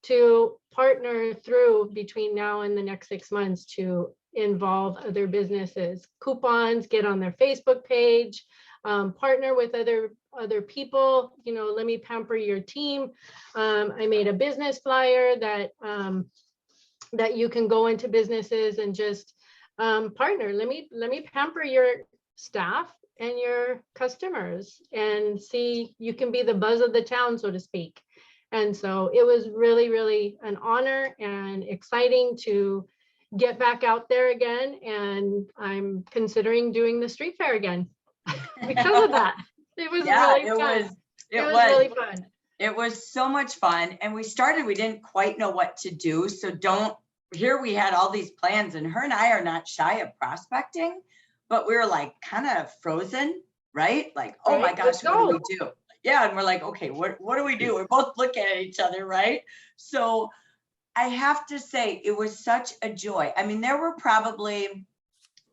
to partner through between now and the next 6 months to involve other businesses, coupons, get on their Facebook page, partner with other people, you know, let me pamper your team. I made a business flyer that that you can go into businesses and just partner. Let me pamper your staff and your customers and see, you can be the buzz of the town, so to speak. And so it was really, really an honor and exciting to get back out there again. And I'm considering doing the street fair again because of that. It was Yeah, really fun. it was was really fun. It was so much fun. And we didn't quite know what to do. So here we had all these plans, and her and I are not shy of prospecting, but we were like kind of frozen, right? Like, oh my Right, gosh, let's what do go. we do? Yeah. And we're like, okay, what do we do? We're both looking at each other, right? So I have to say, it was such a joy. I mean, there were probably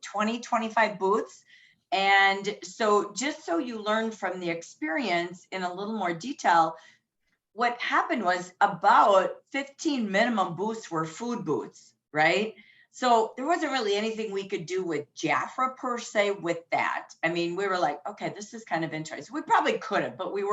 20, 25 booths. And so just so you learn from the experience in a little more detail, what happened was about 15 minimum booths were food booths, right? So there wasn't really anything we could do with Jafra per se with that. I mean, we were like, okay, this is kind of interesting. We probably could have, but we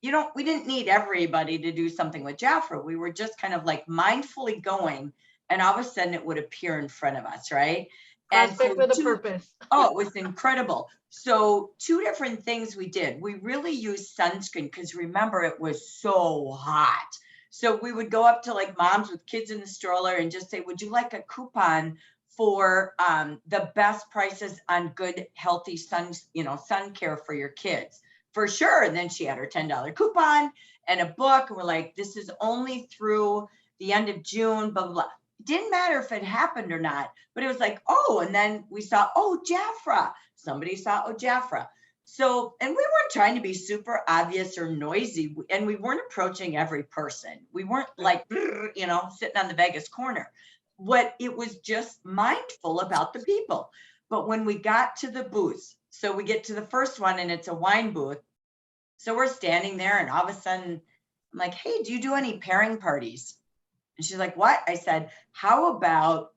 didn't need everybody to do something with Jafra. We were just kind of like mindfully going, and all of a sudden it would appear in front of us, right? And Prospect with a purpose. Oh, it was incredible. So 2 different things we did. We really used sunscreen because remember, it was so hot. So we would go up to like moms with kids in the stroller and just say, would you like a coupon for the best prices on good, healthy sun care for your kids? For sure. And then she had her $10 coupon and a book. And we're like, this is only through the end of June, blah, blah, blah. It didn't matter if it happened or not, but it was like, oh, and then we saw, oh, Jafra. Somebody saw, oh, Jafra. So, and we weren't trying to be super obvious or noisy, and we weren't approaching every person. We weren't like, sitting on the Vegas corner. It was just mindful about the people. But when we got to the booths, so we get to the first one and it's a wine booth. So we're standing there and all of a sudden I'm like, hey, do you do any pairing parties? And she's like, what? I said, how about,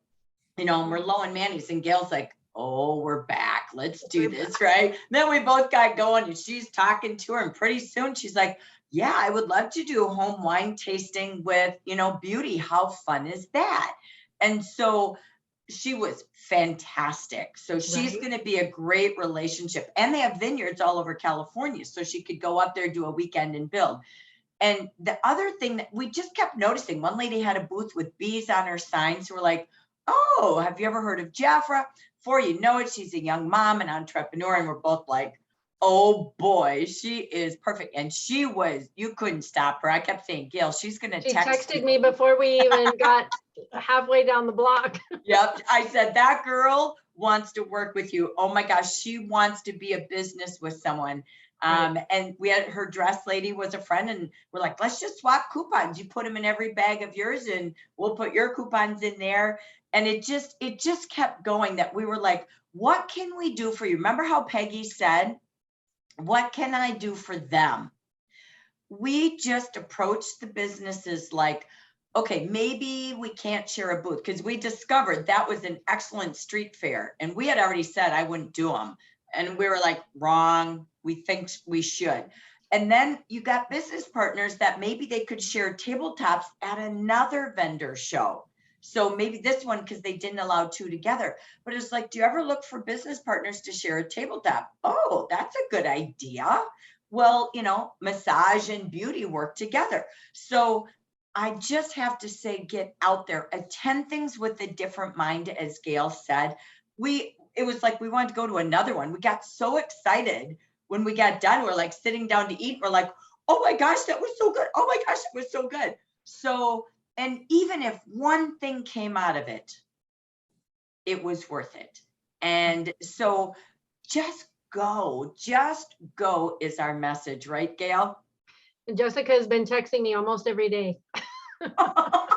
Merlot and Manny's? And Gail's like, oh, we're back. Let's do this, right? Then we both got going and she's talking to her. And pretty soon she's like, yeah, I would love to do a home wine tasting with, Beauty. How fun is that? And so she was fantastic. So she's Right. going to be a great relationship. And they have vineyards all over California. So she could go up there, do a weekend and build. And the other thing that we just kept noticing, one lady had a booth with bees on her sign. So we're like, oh, have you ever heard of Jafra? Before you know it, she's a young mom and entrepreneur. And we're both like, oh boy, she is perfect. And you couldn't stop her. I kept saying, Gail, she's going to She text texted you. me before we even got halfway down the block. Yep. I said, that girl wants to work with you. Oh my gosh, she wants to be a business with someone. And we had her dress lady was a friend, and we're like, let's just swap coupons. You put them in every bag of yours and we'll put your coupons in there. And it just kept going, that we were like, what can we do for you? Remember how Peggy said, what can I do for them? We just approached the businesses like, okay, maybe we can't share a booth, because we discovered that was an excellent street fair. And we had already said I wouldn't do them. And we were like, wrong, we think we should. And then you got business partners that maybe they could share tabletops at another vendor show. So maybe this one, because they didn't allow 2 together. But it's like, do you ever look for business partners to share a tabletop? Oh, that's a good idea. Well, massage and beauty work together. So I just have to say, get out there, attend things with a different mind, as Gail said. It was like we wanted to go to another one. We got so excited when we got done. We're like sitting down to eat. We're like, oh my gosh, that was so good. Oh my gosh, it was so good. So, and even if one thing came out of it, it was worth it. And so just go is our message, right, Gail? And Jessica has been texting me almost every day. A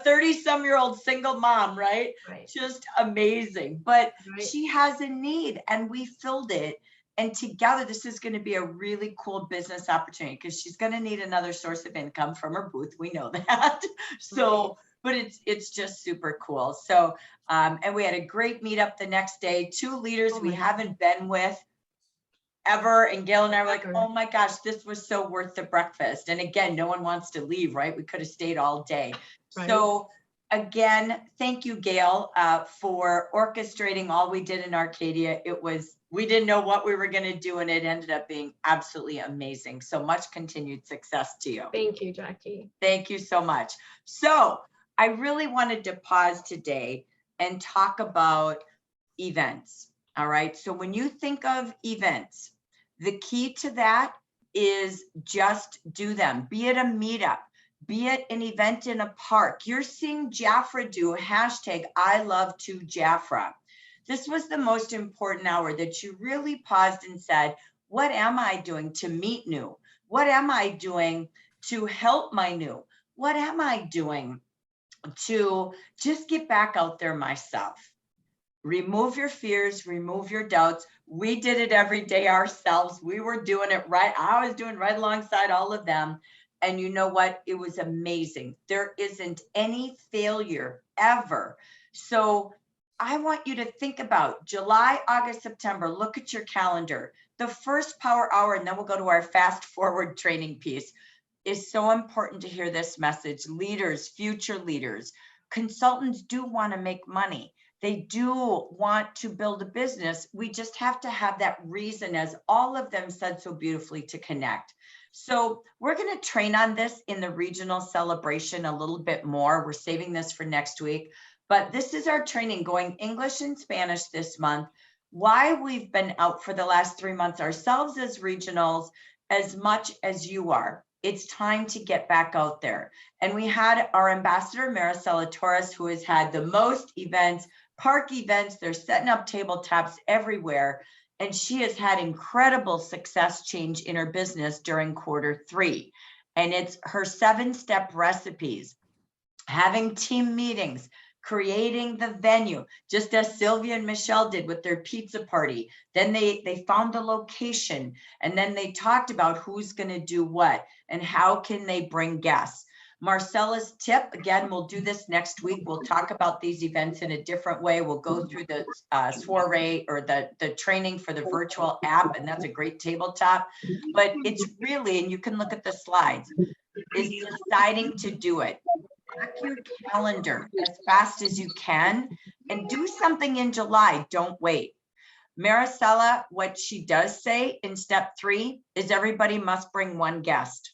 30-some-year-old single mom, right? Right. Just amazing. But Right. she has a need and we filled it. And together, this is going to be a really cool business opportunity because she's going to need another source of income from her booth. We know that. So, but it's just super cool. So, and we had a great meetup the next day. 2 leaders we haven't been with ever. And Gail and I were like, oh my gosh, this was so worth the breakfast. And again, no one wants to leave, right? We could have stayed all day. Right. So again, thank you, Gail, for orchestrating all we did in Arcadia. We didn't know what we were going to do, and it ended up being absolutely amazing. So much continued success to you. Thank you, Jackie. Thank you so much. So I really wanted to pause today and talk about events. All right. So when you think of events, the key to that is just do them. Be it a meetup, be it an event in a park. You're seeing Jaffra do #ILove2Jaffra. This was the most important hour that you really paused and said, what am I doing to meet new? What am I doing to help my new? What am I doing to just get back out there myself? Remove your fears, remove your doubts. We did it every day ourselves. We were doing it right. I was doing right alongside all of them. And you know what? It was amazing. There isn't any failure ever. So I want you to think about July, August, September. Look at your calendar. The first power hour, and then we'll go to our fast forward training piece, is so important to hear this message. Leaders, future leaders, consultants do want to make money. They do want to build a business. We just have to have that reason, as all of them said so beautifully, to connect. So we're going to train on this in the regional celebration a little bit more. We're saving this for next week, but this is our training going English and Spanish this month. Why we've been out for the last 3 months ourselves as regionals, as much as you are. It's time to get back out there. And we had our ambassador, Maricela Torres, who has had the most events, park events. They're setting up tabletops everywhere. And she has had incredible success change in her business during Q3. And it's her 7-step recipes, having team meetings, creating the venue, just as Sylvia and Michelle did with their pizza party. Then they found the location, and then they talked about who's going to do what and how can they bring guests. Marcella's tip, again, we'll do this next week. We'll talk about these events in a different way. We'll go through the soiree or the training for the virtual app, and that's a great tabletop. But it's really, and you can look at the slides, is deciding to do it. Mark your calendar as fast as you can and do something in July. Don't wait. Maricela, what she does say in step 3 is everybody must bring 1 guest.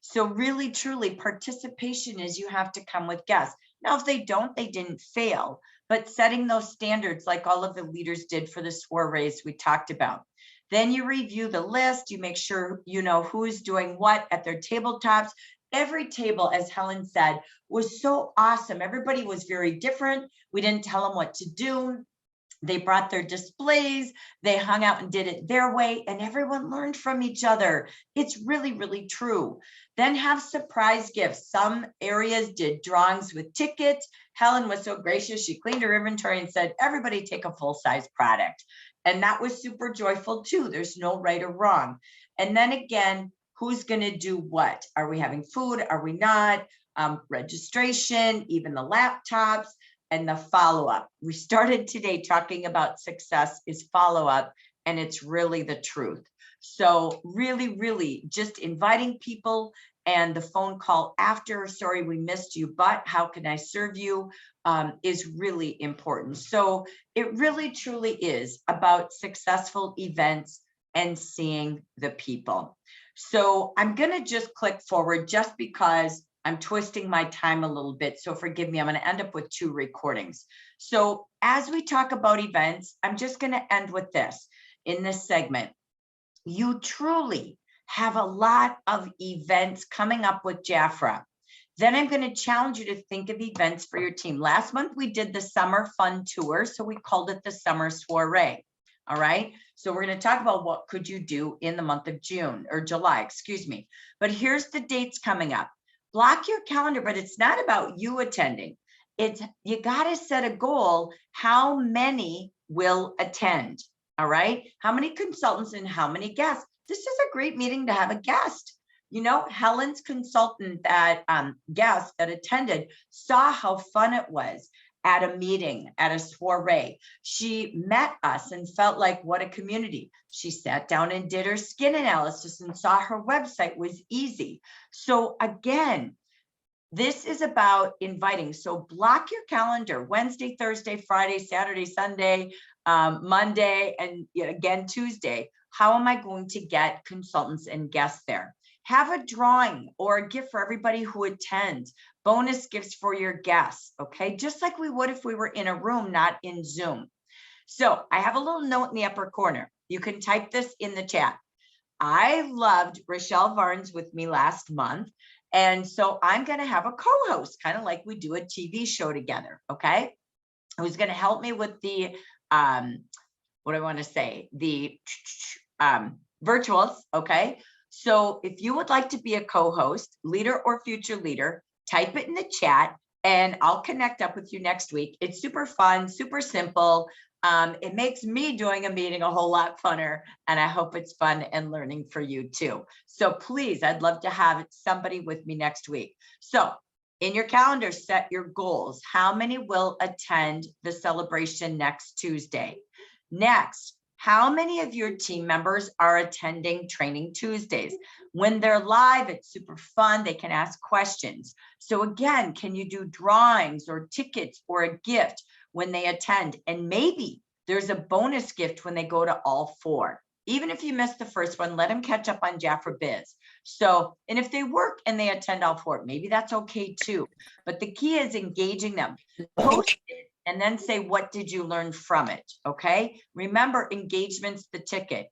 So really, truly, participation is you have to come with guests. Now, if they don't, they didn't fail, but setting those standards like all of the leaders did for the soirees we talked about. Then you review the list, you make sure you know who's doing what at their tabletops. Every table, as Helen said, was so awesome. Everybody was very different. We didn't tell them what to do. They brought their displays, they hung out and did it their way, and everyone learned from each other. It's really, really true. Then have surprise gifts. Some areas did drawings with tickets. Helen was so gracious. She cleaned her inventory and said, everybody take a full-size product. And that was super joyful too. There's no right or wrong. And then again, who's going to do what? Are we having food? Are we not? Registration, even the laptops. And the follow-up. We started today talking about success is follow-up, and it's really the truth. So really, really just inviting people, and the phone call after, sorry, we missed you, but how can I serve you, is really important. So it really, truly is about successful events and seeing the people. So I'm going to just click forward just because I'm twisting my time a little bit, so forgive me. I'm going to end up with 2 recordings. So as we talk about events, I'm just going to end with this in this segment. You truly have a lot of events coming up with Jaffra. Then I'm going to challenge you to think of events for your team. Last month, we did the summer fun tour, so we called it the summer soiree. All right. So we're going to talk about what could you do in the month of June or July, excuse me. But here's the dates coming up. Block your calendar, but it's not about you attending. It's you got to set a goal. How many will attend? All right. How many consultants and how many guests? This is a great meeting to have a guest. You know, Helen's consultant that guest that attended saw how fun it was at a meeting, at a soiree. She met us and felt like what a community. She sat down and did her skin analysis and saw her website was easy. So again, this is about inviting. So block your calendar, Wednesday, Thursday, Friday, Saturday, Sunday, Monday, and again, Tuesday. How am I going to get consultants and guests there? Have a drawing or a gift for everybody who attends, bonus gifts for your guests, okay? Just like we would if we were in a room, not in Zoom. So I have a little note in the upper corner. You can type this in the chat. I loved Rochelle Varnes with me last month. And so I'm going to have a co-host, kind of like we do a TV show together, okay? Who's going to help me with the, what do I want to say? The virtuals, okay? So if you would like to be a co-host, leader or future leader, type it in the chat and I'll connect up with you next week. It's super fun, super simple. It makes me doing a meeting a whole lot funner, and I hope it's fun and learning for you too. So please, I'd love to have somebody with me next week. So in your calendar, set your goals. How many will attend the celebration next Tuesday? Next, how many of your team members are attending Training Tuesdays? When they're live, it's super fun. They can ask questions. So again, can you do drawings or tickets or a gift when they attend? And maybe there's a bonus gift when they go to all 4. Even if you missed the first one, let them catch up on Jaffra Biz. So, and if they work and they attend all 4, maybe that's okay too. But the key is engaging them. Post it and then say, what did you learn from it? Okay. Remember, engagement's the ticket.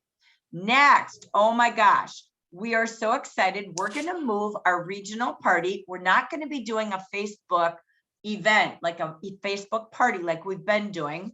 Next, oh my gosh, we are so excited. We're going to move our regional party. We're not going to be doing a Facebook event, like a Facebook party like we've been doing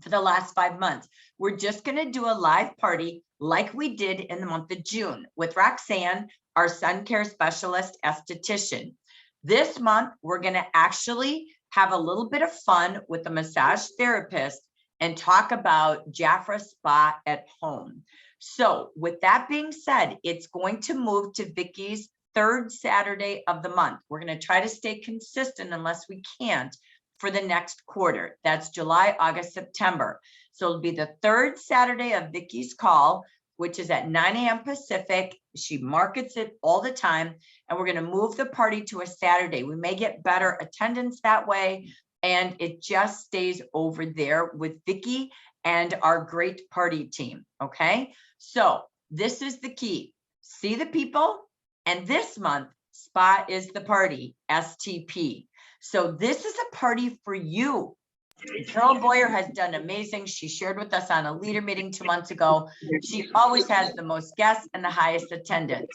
for the last 5 months. We're just going to do a live party like we did in the month of June with Roxanne, our sun care specialist esthetician. This month, we're going to actually have a little bit of fun with a massage therapist and talk about Jaffra Spa at home. So with that being said, it's going to move to Vicky's 3rd Saturday of the month. We're going to try to stay consistent unless we can't for the next quarter. That's July, August, September. So it'll be the 3rd Saturday of Vicky's call, which is at 9 a.m. Pacific. She markets it all the time. And we're going to move the party to a Saturday. We may get better attendance that way. And it just stays over there with Vicky and our great party team. Okay. So this is the key. See the people. And this month, Spa is the party, STP. So this is a party for you. Carol Boyer has done amazing. She shared with us on a leader meeting 2 months ago. She always has the most guests and the highest attendance.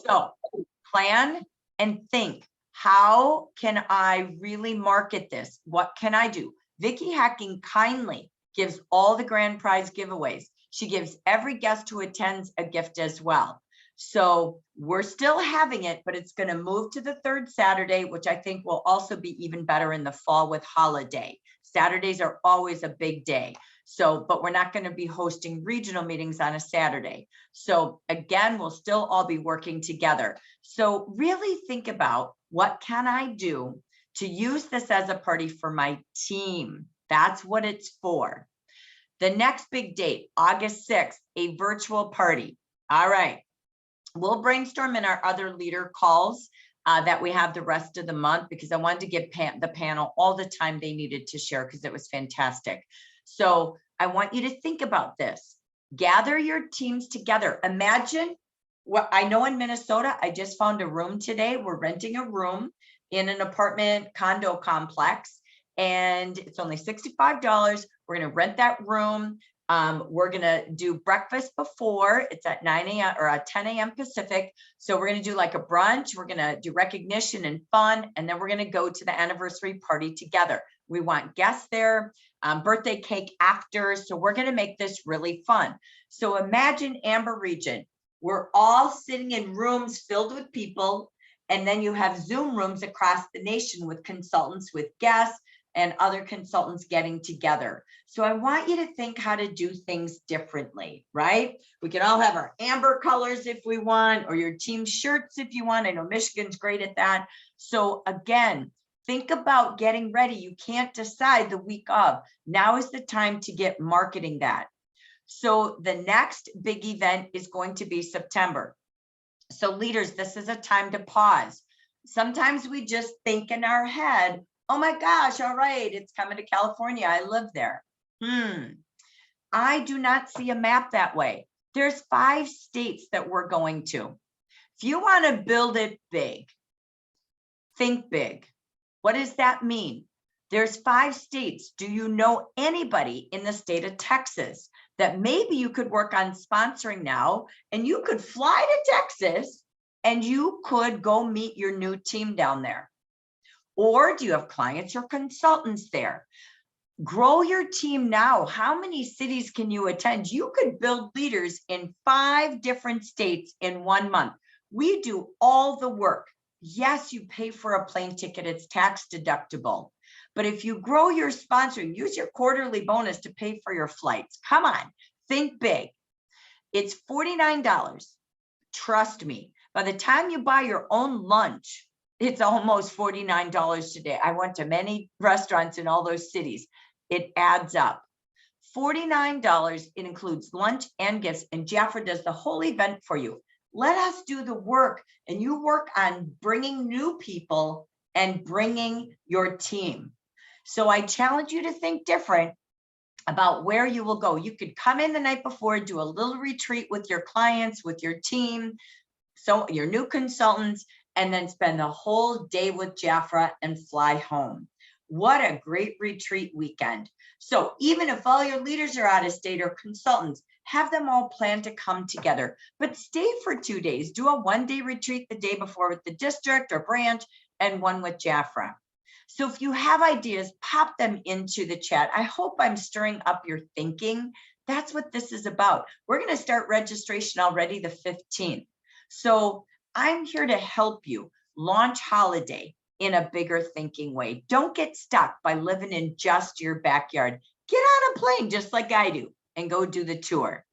So plan and think, how can I really market this? What can I do? Vicki Hacking kindly gives all the grand prize giveaways. She gives every guest who attends a gift as well. So we're still having it, but it's going to move to the 3rd Saturday, which I think will also be even better in the fall with holiday. Saturdays are always a big day. So, but we're not going to be hosting regional meetings on a Saturday. So again, we'll still all be working together. So really think about, what can I do to use this as a party for my team? That's what it's for. The next big date, August 6th, a virtual party. All right. We'll brainstorm in our other leader calls that we have the rest of the month, because I wanted to give the panel all the time they needed to share because it was fantastic. So I want you to think about this. Gather your teams together. Imagine what I know in Minnesota, I just found a room today. We're renting a room in an apartment condo complex, and it's only $65. We're going to rent that room. We're going to do breakfast before. It's at 9 a.m. or at 10 a.m. Pacific. So we're going to do like a brunch. We're going to do recognition and fun. And then we're going to go to the anniversary party together. We want guests there, birthday cake after. So we're going to make this really fun. So imagine Amber Region. We're all sitting in rooms filled with people. And then you have Zoom rooms across the nation with consultants, with guests. and other consultants getting together. So I want you to think how to do things differently, right? We can all have our amber colors if we want, or your team shirts if you want. I know Michigan's great at that. So again, think about getting ready. You can't decide the week of. Now is the time to get marketing that. So the next big event is going to be September. So leaders, this is a time to pause. Sometimes we just think in our head, oh my gosh, all right, it's coming to California. I live there. I do not see a map that way. There's 5 states that we're going to. If you want to build it big, think big. What does that mean? There's 5 states. Do you know anybody in the state of Texas that maybe you could work on sponsoring now, and you could fly to Texas and you could go meet your new team down there? Or do you have clients or consultants there? Grow your team now. How many cities can you attend? You could build leaders in 5 different states in 1 month. We do all the work. Yes, you pay for a plane ticket, it's tax deductible. But if you grow your sponsoring, use your quarterly bonus to pay for your flights. Come on, think big. It's $49. Trust me, by the time you buy your own lunch, it's almost $49 today. I went to many restaurants in all those cities. It adds up. $49, it includes lunch and gifts, and Jafra does the whole event for you. Let us do the work, and you work on bringing new people and bringing your team. So I challenge you to think different about where you will go. You could come in the night before, do a little retreat with your clients, with your team, so your new consultants, and then spend the whole day with Jafra and fly home. What a great retreat weekend. So even if all your leaders are out of state or consultants, have them all plan to come together, but stay for 2 days. Do a 1-day retreat the day before with the district or branch, and one with Jafra. So if you have ideas, pop them into the chat. I hope I'm stirring up your thinking. That's what this is about. We're going to start registration already the 15th. So I'm here to help you launch holiday in a bigger thinking way. Don't get stuck by living in just your backyard. Get on a plane just like I do and go do the tour.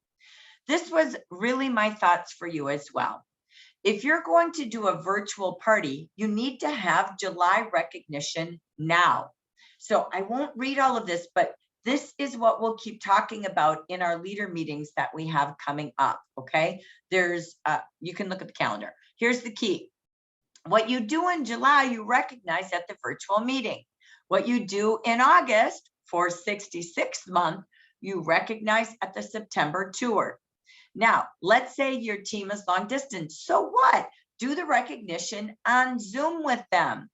This was really my thoughts for you as well. If you're going to do a virtual party, you need to have July recognition now. So I won't read all of this, but this is what we'll keep talking about in our leader meetings that we have coming up, okay? You can look at the calendar. Here's the key. What you do in July, you recognize at the virtual meeting. What you do in August for 66th month, you recognize at the September tour. Now, let's say your team is long distance. So what? Do the recognition on Zoom with them,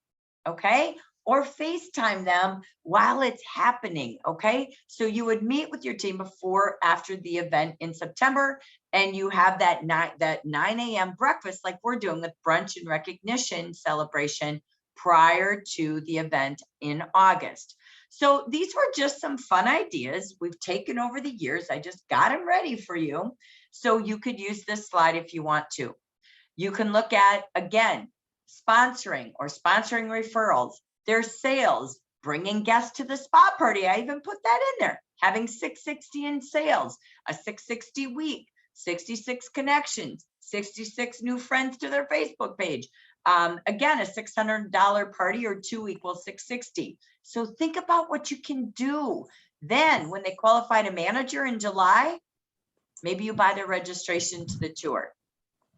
okay? Or FaceTime them while it's happening, okay? So you would meet with your team before, after the event in September, and you have that 9 a.m. breakfast like we're doing with brunch and recognition celebration prior to the event in August. So these were just some fun ideas we've taken over the years. I just got them ready for you. So you could use this slide if you want to. You can look at, again, sponsoring or sponsoring referrals, their sales, bringing guests to the spa party. I even put that in there, having 660 in sales, a 660 week, 66 connections, 66 new friends to their Facebook page. Again, a $600 party or 2 equals 660. So think about what you can do. Then when they qualify to manager in July, maybe you buy their registration to the tour.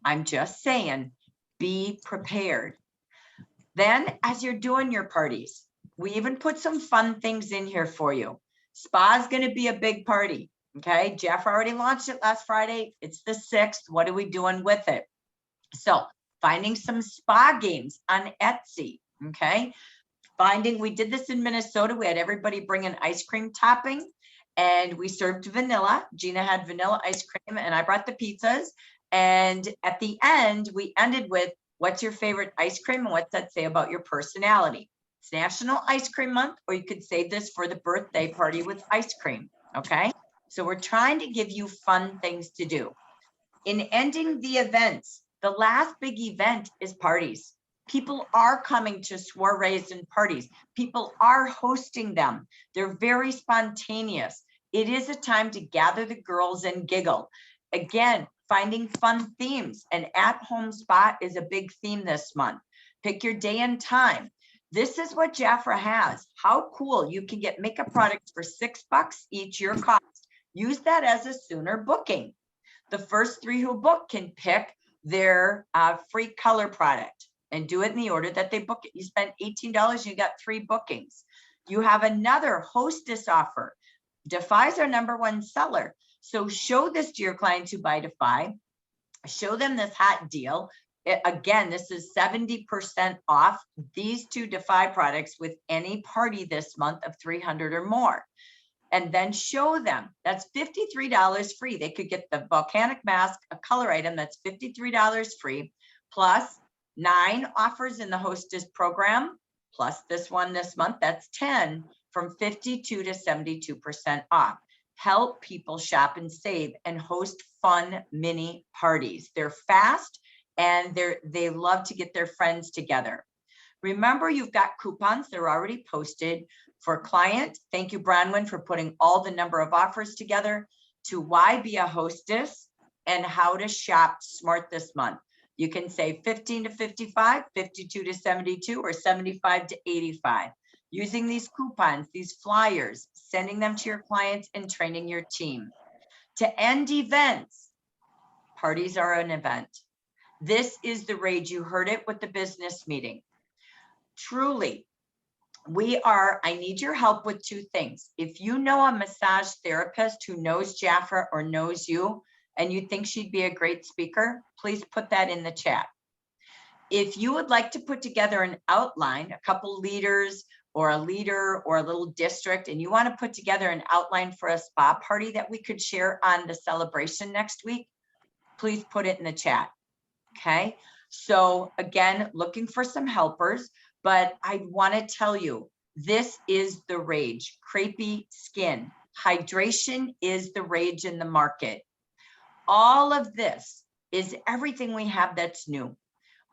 I'm just saying, be prepared. Then as you're doing your parties, we even put some fun things in here for you. Spa is going to be a big party. Okay. Jeff already launched it last Friday. It's the 6th. What are we doing with it? So finding some spa games on Etsy. Okay. We did this in Minnesota. We had everybody bring an ice cream topping and we served vanilla. Gina had vanilla ice cream and I brought the pizzas. And at the end, we ended with, what's your favorite ice cream and what's that say about your personality? It's National Ice Cream Month, or you could save this for the birthday party with ice cream. Okay. So we're trying to give you fun things to do. In ending the events, the last big event is parties. People are coming to soirees and parties. People are hosting them. They're very spontaneous. It is a time to gather the girls and giggle. Again, finding fun themes. An at-home spot is a big theme this month. Pick your day and time. This is what Jafra has. How cool. You can get makeup products for $6 each, your cost. Use that as a sooner booking. The first 3 who book can pick their free color product and do it in the order that they book it. You spend $18, you got 3 bookings. You have another hostess offer. Defy's our #1 seller. So show this to your clients who buy Defy. Show them this hot deal. Again, this is 70% off these 2 Defy products with any party this month of 300 or more. And then show them that's $53 free. They could get the volcanic mask, a color item that's $53 free, plus 9 offers in the hostess program, plus this one this month, that's 10 from 52 to 72% off. Help people shop and save and host fun mini parties. They're fast and they love to get their friends together. Remember, you've got coupons, they're already posted for client. Thank you, Bronwyn, for putting all the number of offers together to why be a hostess and how to shop smart this month. You can say 15 to 55, 52 to 72, or 75 to 85. Using these coupons, these flyers, sending them to your clients and training your team. To end events, parties are an event. This is the rage. You heard it with the business meeting. Truly, I need your help with 2 things. If you know a massage therapist who knows Jafra or knows you, and you think she'd be a great speaker, please put that in the chat. If you would like to put together an outline, a couple leaders or a leader or a little district, and you want to put together an outline for a spa party that we could share on the celebration next week, please put it in the chat. Okay. So again, looking for some helpers, but I want to tell you, this is the rage. Crepey skin. Hydration is the rage in the market. All of this is everything we have that's new.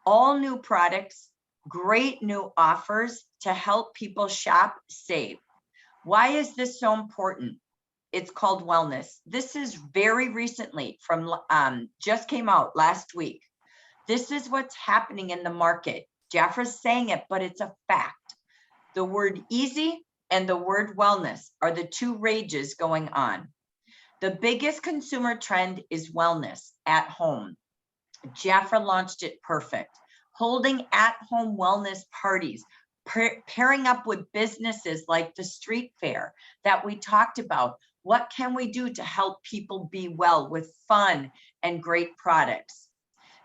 All new products, great new offers to help people shop, save. Why is this so important? It's called wellness. This is very recently from just came out last week. This is what's happening in the market. Jafra's saying it, but it's a fact. The word easy and the word wellness are the 2 rages going on. The biggest consumer trend is wellness at home. Jafra launched it perfect. Holding at-home wellness parties, pairing up with businesses like the street fair that we talked about. What can we do to help people be well with fun and great products?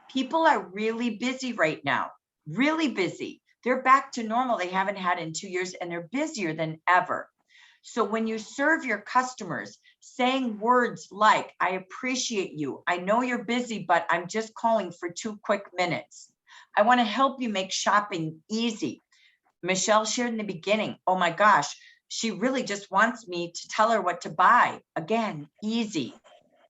People are really busy right now, really busy. They're back to normal. They haven't had in 2 years and they're busier than ever. So when you serve your customers, saying words like, I appreciate you. I know you're busy, but I'm just calling for 2 quick minutes. I want to help you make shopping easy. Michelle shared in the beginning, oh my gosh, she really just wants me to tell her what to buy. Again, easy.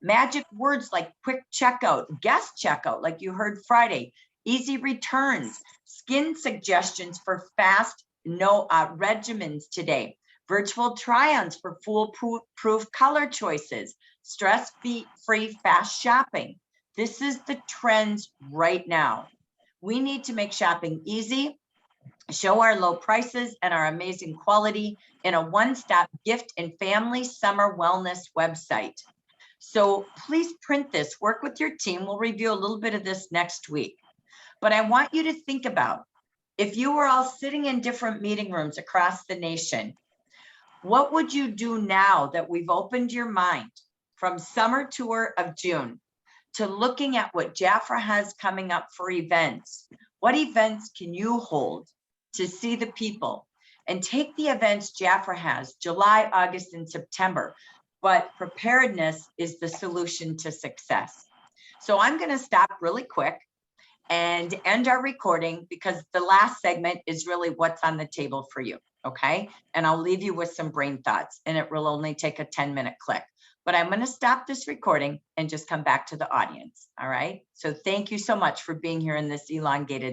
Magic words like quick checkout, guest checkout, like you heard Friday, easy returns, skin suggestions for fast regimens today. Virtual try-ons for foolproof color choices, stress-free fast shopping. This is the trends right now. We need to make shopping easy, show our low prices and our amazing quality in a one-stop gift and family summer wellness website. So please print this, work with your team. We'll review a little bit of this next week. But I want you to think about, if you were all sitting in different meeting rooms across the nation, what would you do now that we've opened your mind from summer tour of June to looking at what Jafra has coming up for events? What events can you hold to see the people? And take the events Jafra has, July, August, and September. But preparedness is the solution to success. So I'm going to stop really quick and end our recording because the last segment is really what's on the table for you. Okay. And I'll leave you with some brain thoughts and it will only take a 10-minute click, but I'm going to stop this recording and just come back to the audience. All right. So thank you so much for being here in this elongated